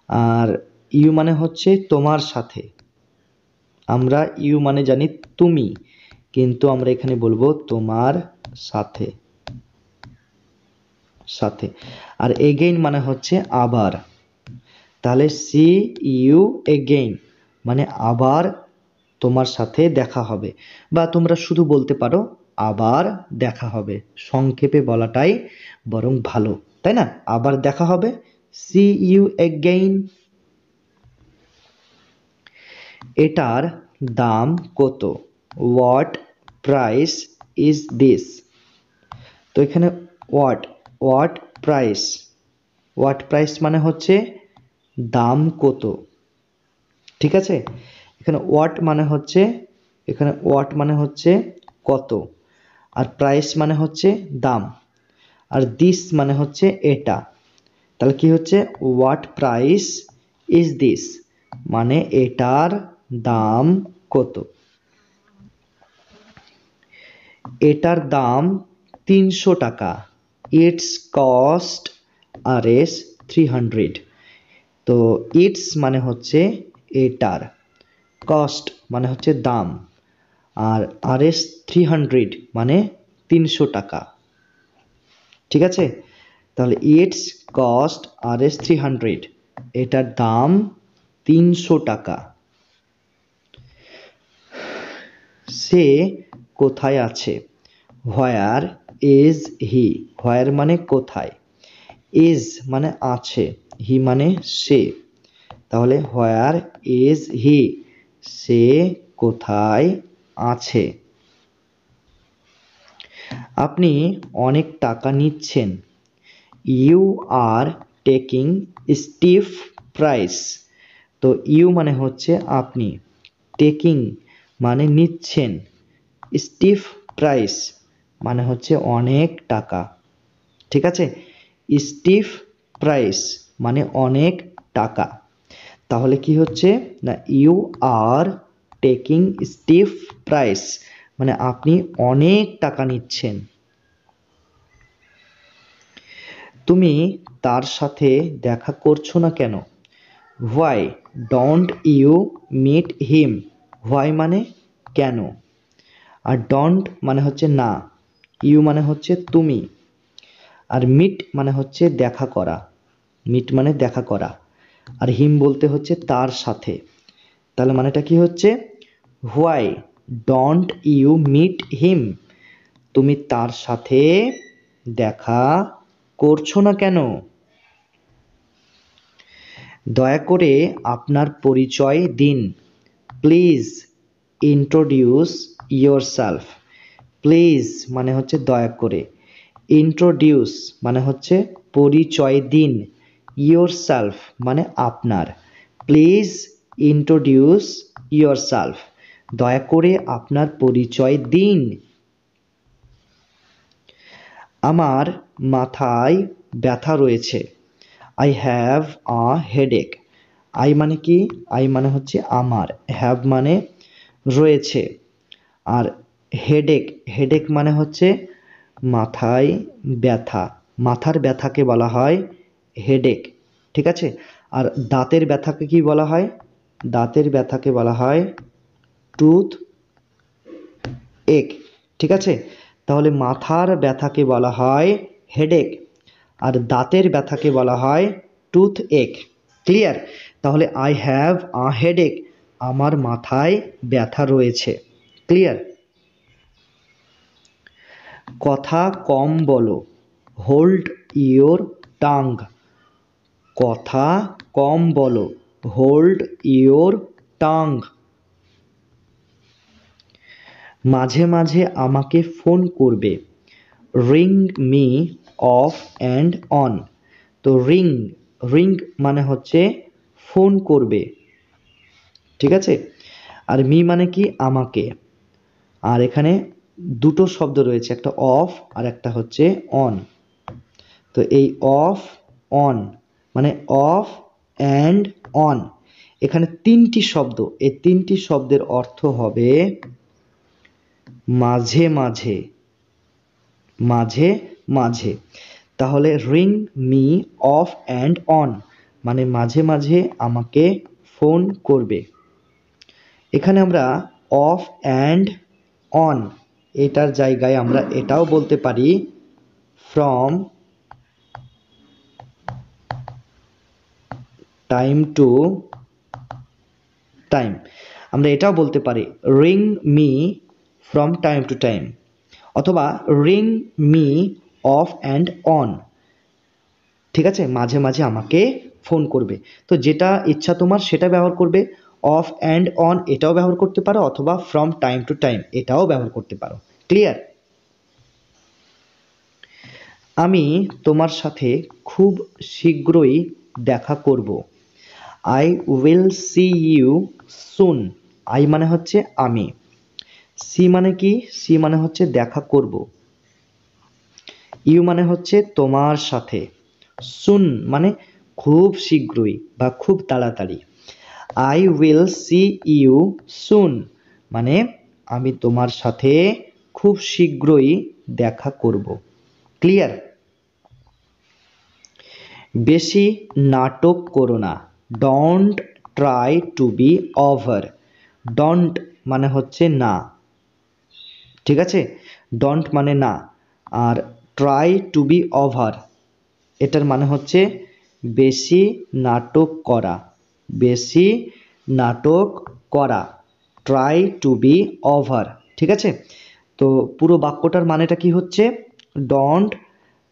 Speaker 1: আর ইউ মানে হচ্ছে তোমার সাথে। আমরা ইউ মানে জানি তুমি, কিন্তু আমরা এখানে বলবো তোমার সাথে, সাথে। আর এগেইন মানে হচ্ছে আবার। তাহলে সি ইউ এগেইন মানে আবার তোমার সাথে দেখা হবে, বা তোমরা শুধু বলতে পারো আবার দেখা হবে। সংক্ষেপে বলাটাই বরং ভালো, তাই না? আবার দেখা হবে, সি ইউ এগেইন। এটার দাম কত? What price is this? তো এখানে হোয়াট প্রাইস, হোয়াট প্রাইস মানে হচ্ছে দাম কত, ঠিক আছে? এখানে হোয়াট মানে হচ্ছে কত, আর প্রাইস মানে হচ্ছে দাম, আর দিস মানে হচ্ছে এটা। তাহলে কি হচ্ছে? হোয়াট প্রাইস ইজ দিস মানে এটার দাম কত। এটার দাম 300 টাকা, ইটস কস্ট আরএস 300। তো ইটস মানে হচ্ছে এটার, কস্ট মানে হচ্ছে দাম, আর আরএস 300 মানে 300 টাকা। ঠিক আছে, তাহলে ইটস কস্ট Rs 300, এটার দাম 300 টাকা। সে কোথায় আছে? Where is he? হোয়ার মানে কোথায়, ইজ মানে আছে, হি মানে সে। তাহলে হোয়ার ইজ হি? সে কোথায় আছে? আপনি অনেক টাকা নিচ্ছেন। You are taking stiff price. তো ইউ মানে হচ্ছে আপনি, টেকিং মানে নিচ্ছেন, স্টিফ প্রাইস মানে হচ্ছে অনেক টাকা। ঠিক আছে, স্টিফ প্রাইস মানে অনেক টাকা। তাহলে কি হচ্ছে না, you are taking stiff price মানে আপনি অনেক টাকা নিচ্ছেন। তুমি তার সাথে দেখা করছো না কেন? Why don't you meet him? Why মানে কেন, আর ডোন্ট মানে হচ্ছে না, ইউ মানে হচ্ছে তুমি, আর মিট মানে হচ্ছে দেখা করা, মিট মানে দেখা করা, আর হিম বলতে হচ্ছে তার সাথে। তাহলে মানেটা কি হচ্ছে, why don't you meet him? তুমি তার সাথে দেখা করছো না কেন? দয়া করে আপনার পরিচয় দিন। Please introduce yourself. প্লিজ মানে হচ্ছে দয়া করে, ইন্ট্রোডিউস মানে হচ্ছে পরিচয় দিন, ইয়োরসেলফ মানে আপনার। প্লিজ ইন্ট্রোডিউস ইয়োরসেলফ, দয়া করে আপনার পরিচয় দিন। আমার মাথায় ব্যথা রয়েছে। I have a headache. I মানে কি, আই মানে হচ্ছে আমার, হ্যাভ মানে রয়েছে, আর হেডেক, হেডেক মানে হচ্ছে মাথায় ব্যথা, মাথার ব্যথাকে বলা হয় হেডেক। ঠিক আছে, আর দাঁতের ব্যথাকে কি বলা হয়? দাঁতের ব্যথাকে বলা হয় টুথ এক। ঠিক আছে, তাহলে মাথার ব্যথাকে বলা হয় হেডেক, আর দাঁতের ব্যথাকে বলা হয় টুথ এক। ক্লিয়ার? তাহলে আই হ্যাভ আ হেডেক, আমার মাথায় ব্যথা রয়েছে। ক্লিয়ার? কথা কম বলো। Hold your tongue. কথা কম বলো। Hold your tongue. মাঝে মাঝে আমাকে ফোন করবে। Ring me off and on. তো রিং, রিং মানে হচ্ছে ফোন করবে। ঠিক আছে, আর মি মানে কি, আমাকে। আর এখানে দুটো শব্দ রয়েছে, একটা অফ আর একটা হচ্ছে অন। তো এই অফ অন মানে অফ অ্যান্ড অন, এখানে তিনটি শব্দ, এই তিনটি শব্দের অর্থ হবে মাঝে মাঝে, মাঝে মাঝে। তাহলে ring me off and on মানে মাঝে মাঝে আমাকে ফোন করবে। এখানে আমরা অফ অ্যান্ড অন এটার জায়গায় আমরা এটাও বলতে পারি ফ্রম টাইম টু টাইম। আমরা এটাও বলতে পারি ring me from time to time, অথবা ring me off and on. ঠিক আছে, মাঝে মাঝে আমাকে ফোন করবে। তো যেটা ইচ্ছা তোমার সেটা ব্যবহার করবে। অফ অ্যান্ড অন এটাও ব্যবহার করতে পারো, অথবা ফ্রম টাইম টু টাইম এটাও ব্যবহার করতে পারো। ক্লিয়ার? আমি তোমার সাথে খুব শীঘ্রই দেখা করব। I will see you soon. I মানে হচ্ছে আমি, সি মানে কি, সি মানে হচ্ছে দেখা করব, ইউ মানে হচ্ছে তোমার সাথে, সুন মানে খুব শীঘ্রই বা খুব তাড়াতাড়ি। I will see you soon মানে আমি তোমার সাথে খুব শীঘ্রই দেখা করব। ক্লিয়ার? বেশি নাটক করো না। Don't try to be over. Don't মানে হচ্ছে না। ঠিক আছে, ডোন্ট মানে না, আর ট্রাই টু বি ওভার, এটার মানে হচ্ছে বেশি নাটক করা, বেশি নাটক করা, ট্রাই টু বি ওভার। ঠিক আছে, তো পুরো বাক্যটার মানেটা কি হচ্ছে, don't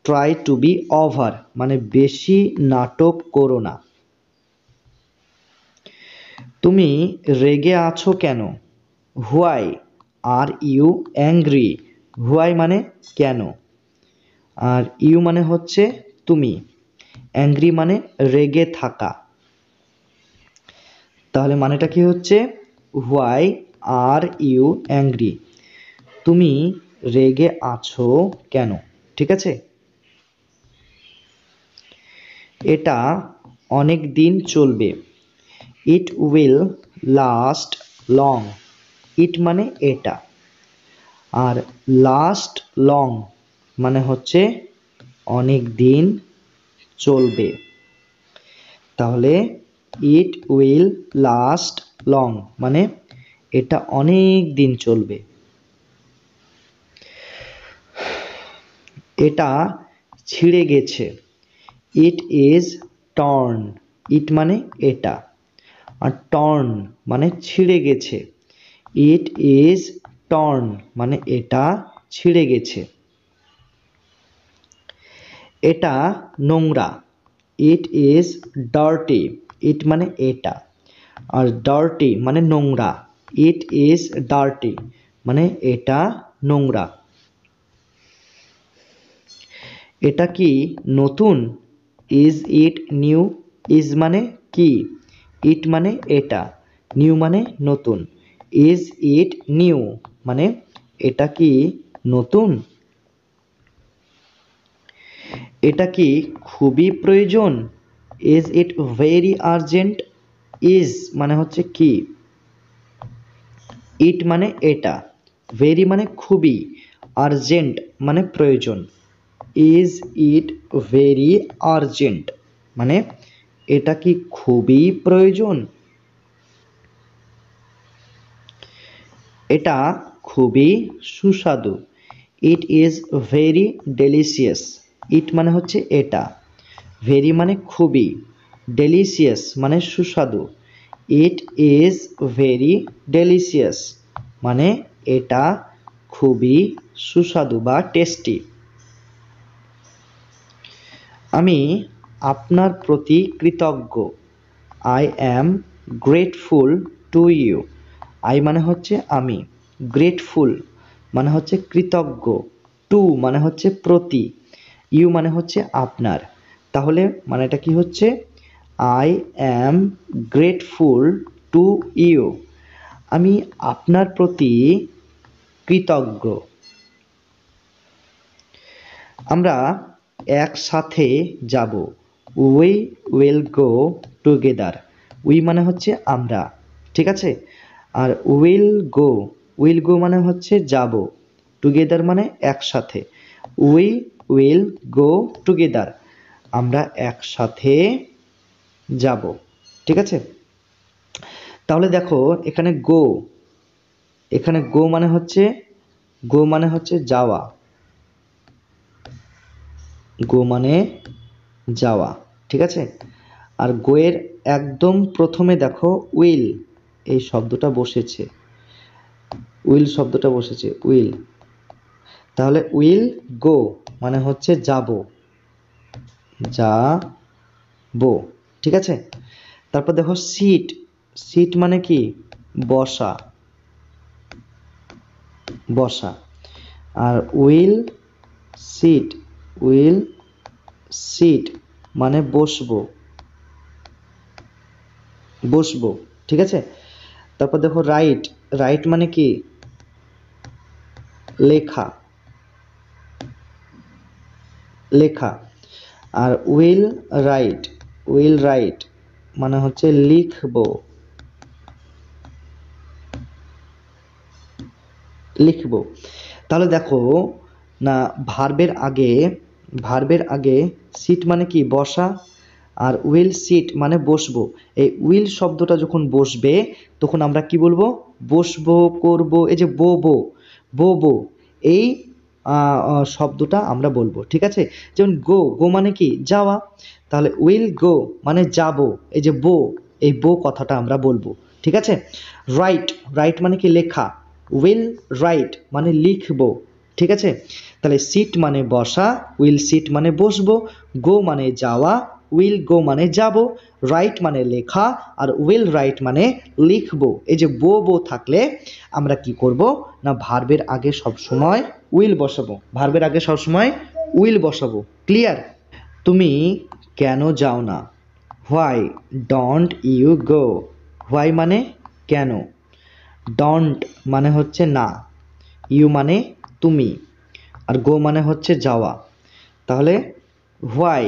Speaker 1: try to be over মানে বেশি নাটক করো না। তুমি রেগে আছো কেন, why are you angry, why মানে কেন, আর ইউ মানে হচ্ছে তুমি, অ্যাংরি মানে রেগে থাকা। তাহলে মানেটা কি হচ্ছে, হোয়াই আর ইউ অ্যাংরি, তুমি রেগে আছো কেন। ঠিক আছে, এটা অনেক দিন চলবে, ইট উইল লাস্ট লং, ইট মানে এটা, আর লাস্ট লং মানে হচ্ছে অনেক দিন চলবে। তাহলে ইট উইল লাস্ট লং মানে এটা অনেক দিন চলবে। এটা ছিঁড়ে গেছে, ইট ইজ টর্ন, ইট মানে এটা, আর টর্ন মানে ছিঁড়ে গেছে, ইট ইজ টর্ন মানে এটা ছিঁড়ে গেছে। এটা নোংরা, ইট ইজ ডার্টি, ইট মানে এটা, আর ডার্টি মানে নোংরা, ইট ইজ ডার্টি মানে এটা নোংরা। এটা কি নতুন, ইজ ইট নিউ, ইজ মানে কি, ইট মানে এটা, নিউ মানে নতুন, ইজ ইট নিউ মানে এটা কি নতুন। এটা কি খুবই প্রয়োজন, is it very urgent, is মানে হচ্ছে কি, ইট মানে এটা, ভেরি মানে খুবই, আর্জেন্ট মানে প্রয়োজন, ইজ ইট ভেরি আর্জেন্ট মানে এটা কি খুবই প্রয়োজন। এটা খুবই সুস্বাদু, ইট ইজ ভেরি ডেলিশিয়াস, ইট মানে হচ্ছে এটা, ভেরি মানে খুবই, ডেলিশিয়াস মানে সুস্বাদু, ইট ইজ ভেরি ডেলিশিয়াস মানে এটা খুবই সুস্বাদু বা টেস্টি। আমি আপনার প্রতি কৃতজ্ঞ, I am grateful to you, I মানে হচ্ছে আমি, গ্রেটফুল মানে হচ্ছে কৃতজ্ঞ, টু মানে হচ্ছে প্রতি, ইউ মানে হচ্ছে আপনার। তাহলে মানেটা কি হচ্ছে, I am grateful to you, আমি আপনার প্রতি কৃতজ্ঞ। আমরা একসাথে যাব, we will go together, we মানে হচ্ছে আমরা। ঠিক আছে, আর উইল গো মানে হচ্ছে যাব, টুগেদার মানে একসাথে, উই উইল গো টুগেদার আমরা একসাথে যাব। ঠিক আছে, তাহলে দেখো এখানে গো মানে হচ্ছে যাওয়া, গো মানে যাওয়া। ঠিক আছে, আর গোয়ের একদম প্রথমে দেখো উইল এই শব্দটা বসেছে, উইল শব্দটা বসেছে, উইল, তাহলে উইল গো মানে হচ্ছে যাব, যাবো। ঠিক আছে, তারপর দেখো সিট, সিট মানে কি বসা, বসা, আর উইল সিট মানে বসবো, বসবো। ঠিক আছে, তারপর দেখো রাইট মানে কি লেখা, লেখা, আর উইল রাইট মানে হচ্ছে লিখবো, লিখবো। তাহলে দেখো না, ভার্বের আগে সিট মানে কি বসা, আর উইল সিট মানে বসবো। এই উইল শব্দটা যখন বসবে তখন আমরা কি বলবো, বসবো, করবো, এই যে বো এই শব্দটা আমরা বলবো, ঠিক আছে? যেমন গো, গো মানে কি যাওয়া, তাহলে উইল গো মানে যাব, এই যে বো, এই বো কথাটা আমরা বলবো, ঠিক আছে? রাইট, রাইট মানে কি লেখা, উইল রাইট মানে লিখবো, ঠিক আছে? তাহলে সিট মানে বসা, উইল সিট মানে বসবো, গো মানে যাওয়া, উইল গো মানে যাব, রাইট মানে লেখা, আর উইল রাইট মানে লিখবো। এই যে বো বো থাকলে আমরা কি করব না ভার্বের আগে সব সময় উইল বসাবো, ভার্বের আগে সব সময় উইল বসাবো। ক্লিয়ার? তুমি কেন যাও না? Why don't you go? Why মানে কেন, ডোন্ট মানে হচ্ছে না, ইউ মানে তুমি, আর গো মানে হচ্ছে যাওয়া। তাহলে হোয়াই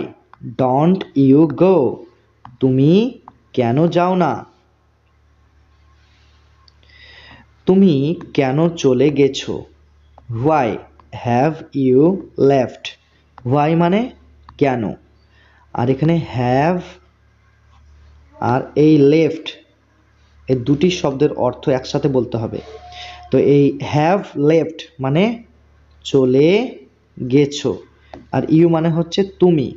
Speaker 1: ডোন্ট ইউ গো? তুমি কেন যাও না? তুমি কেন চলে গেছো? Why have you left? Why মানে কেন, আর এখানে হ্যাভ আর এই লেফট, এই দুটি শব্দের অর্থ একসাথে বলতে হবে। তো এই হ্যাভ লেফট মানে চলে গেছো, আর ইউ মানে হচ্ছে তুমি।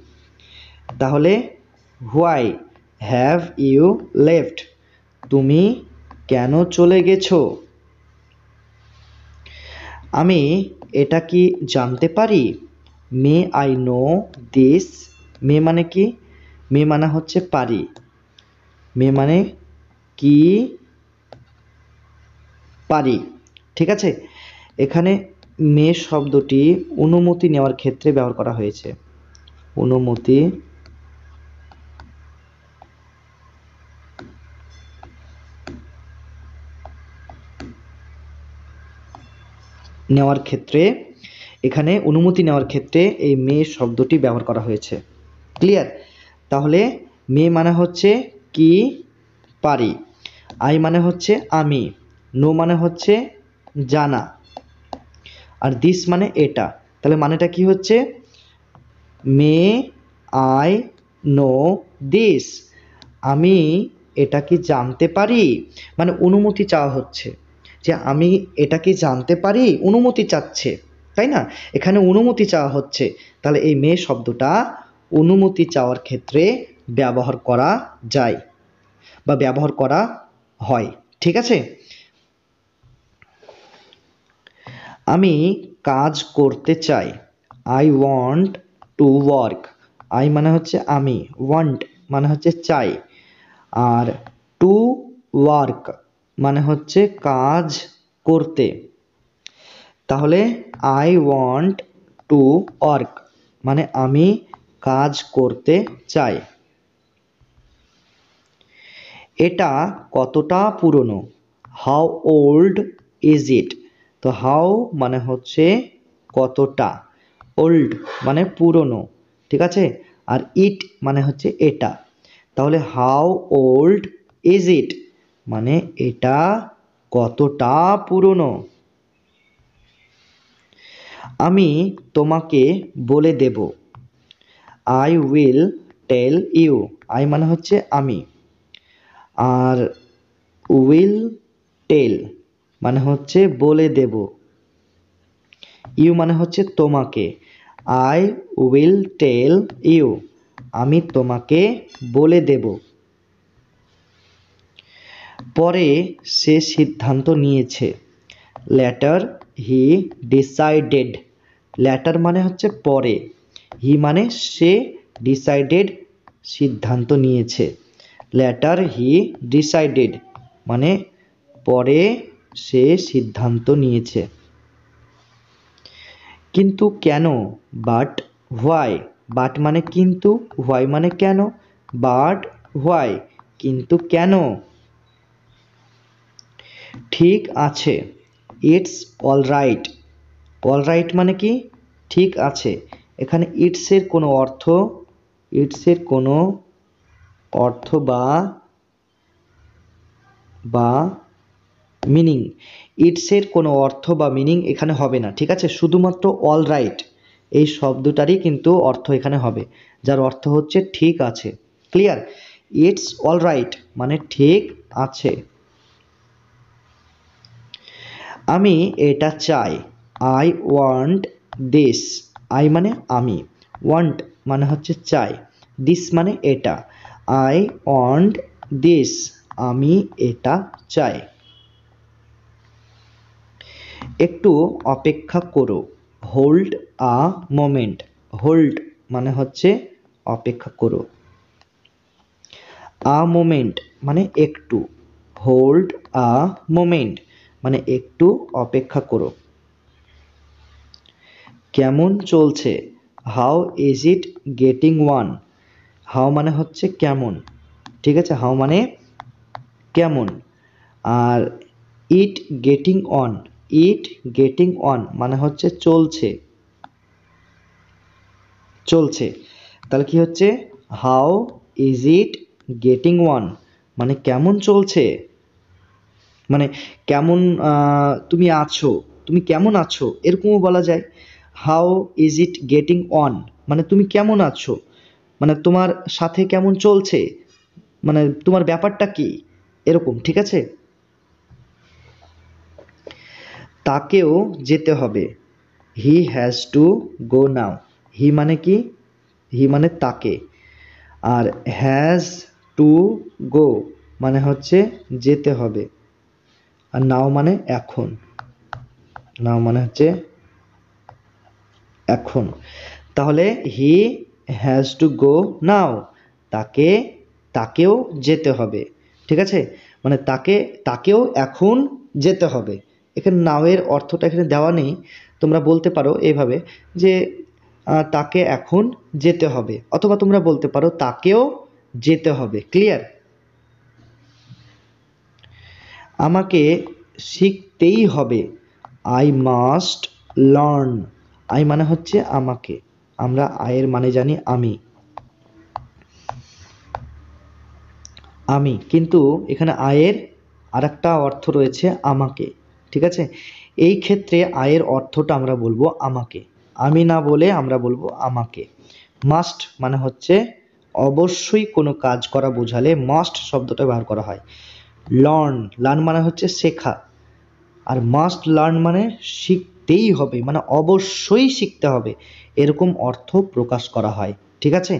Speaker 1: তাহলে হোয়াই হ্যাভ ইউ লেফট? তুমি কেন চলে গেছো? আমি এটা কি জানতে পারি? May I know this? May মানে কি, মে মানে হচ্ছে পারি, মে মানে কি পারি, ঠিক আছে? এখানে মে শব্দটি অনুমতি নেওয়ার ক্ষেত্রে ব্যবহার করা হয়েছে, অনুমতি নেওয়ার ক্ষেত্রে, এখানে অনুমতি নেওয়ার ক্ষেত্রে এই মে শব্দটি ব্যবহার করা হয়েছে। ক্লিয়ার? তাহলে মে মানে হচ্ছে কি পারি, আই মানে হচ্ছে আমি, নো মানে হচ্ছে জানা, আর দিস মানে এটা। তাহলে মানেটা কি হচ্ছে? মে আই নো দিস? আমি এটা কি জানতে পারি, মানে অনুমতি চাওয়া হচ্ছে যে আমি এটা কি জানতে পারি, অনুমতি চাচ্ছে, তাই না? এখানে অনুমতি চাওয়া হচ্ছে, তাহলে এই মে শব্দটা অনুমতি চাওয়ার ক্ষেত্রে ব্যবহার করা যায় বা ব্যবহার করা হয়, ঠিক আছে? আমি কাজ করতে চাই, I want to work. I মানে হচ্ছে আমি, ওয়ান্ট মানে হচ্ছে চাই, আর টু ওয়ার্ক মানে হচ্ছে কাজ করতে। তাহলে আই ওয়ান্ট টু ওয়ার্ক মানে আমি কাজ করতে চাই। এটা কতটা পুরনো? How old is it? তো হাউ মানে হচ্ছে কতটা, ওল্ড মানে পুরনো, ঠিক আছে? আর ইট মানে হচ্ছে এটা। তাহলে হাউ ওল্ড ইজ ইট মানে এটা কতটা পুরনো। আমি তোমাকে বলে দেব, I will tell you. I মানে হচ্ছে আমি, আর উইল টেল মানে হচ্ছে বলে দেব, ইউ মানে হচ্ছে তোমাকে, আই উইল টেল ইউ আমি তোমাকে বলে দেব। পরে সে সিদ্ধান্ত নিয়েছে, ল্যাটার হি ডিসাইডেড। ল্যাটার মানে হচ্ছে পরে, হি মানে সে, ডিসাইডেড সিদ্ধান্ত নিয়েছে, ল্যাটার হি ডিসাইডেড মানে পরে সে সিদ্ধান্ত নিয়েছে। কিন্তু কেন, বাট হোয়াই? বাট মানে কিন্তু, হোয়াই মানে কেন, বাট হোয়াই কিন্তু কেন। ঠিক আছে, it's all right. All right মানে কি ঠিক আছে, এখানে ইটসের কোনো অর্থ, ইটসের কোনো অর্থ বা মিনিং, ইটসের কোনো অর্থ বা মিনিং এখানে হবে না, ঠিক আছে? শুধুমাত্র অল রাইট এই শব্দটারই কিন্তু অর্থ এখানে হবে, যার অর্থ হচ্ছে ঠিক আছে। ক্লিয়ার? ইটস অল রাইট মানে ঠিক আছে। আমি এটা চাই, আই ওয়ান্ট দিস, আই মানে আমি, ওয়ান্ট মানে হচ্ছে চাই, দিস মানে এটা, আই ওয়ান্ট দিস, আমি এটা চাই। একটু অপেক্ষা করো, হোল্ড আ মোমেন্ট, হোল্ড মানে হচ্ছে অপেক্ষা করো, আ মোমেন্ট মানে একটু, হোল্ড আ মোমেন্ট মানে একটু অপেক্ষা করো। কেমন চলছে, how is it getting on, how মানে হচ্ছে কেমন, ঠিক আছে, হাউ মানে কেমন, আর it getting on, it getting on মানে হচ্ছে চলছে, চলছে। তাহলে কি হচ্ছে, how is it getting on মানে কেমন চলছে, মানে কেমন তুমি আছো, তুমি কেমন আছো এরকমও বলা যায়। How is it getting on মানে তুমি কেমন আছো, মানে তোমার সাথে কেমন চলছে, মানে তোমার ব্যাপারটা কি, এরকম, ঠিক আছে। তাকেও যেতে হবে, হি হ্যাজ টু গো নাও, হি মানে কি, হি মানে তাকে, আর হ্যাজ টু গো মানে হচ্ছে যেতে হবে, আর নাও মানে এখন, নাও মানে হচ্ছে এখন। তাহলে হি হ্যাজ টু গো নাও, তাকে, তাকেও যেতে হবে, ঠিক আছে, মানে তাকে, তাকেও এখন যেতে হবে। এখানে নাও এর অর্থটা এখানে দেওয়া নেই, তোমরা বলতে পারো এইভাবে যে তাকে এখন যেতে হবে, অথবা তোমরা বলতে পারো তাকেও যেতে হবে, ক্লিয়ার। আমাকে শিখতেই হবে, আই মাস্ট লার্ন, আই মানে হচ্ছে আমাকে, আমরা আয়ের মানে জানি আমি, আমি, কিন্তু এখানে আয়ের আরেকটা অর্থ রয়েছে আমাকে, ঠিক আছে। এই ক্ষেত্রে আয়ের অর্থটা আমরা বলবো আমাকে, আমি না বলে আমরা বলবো আমাকে। মাস্ট মানে হচ্ছে অবশ্যই কোনো কাজ করা বোঝালে মাস্ট শব্দটা ব্যবহার করা হয়। লার্ন, লার্ন মানে হচ্ছে শেখা, আর মাস্ট লার্ন মানে শিখতেই হবে, মানে অবশ্যই শিখতে হবে, এরকম অর্থ প্রকাশ করা হয়, ঠিক আছে।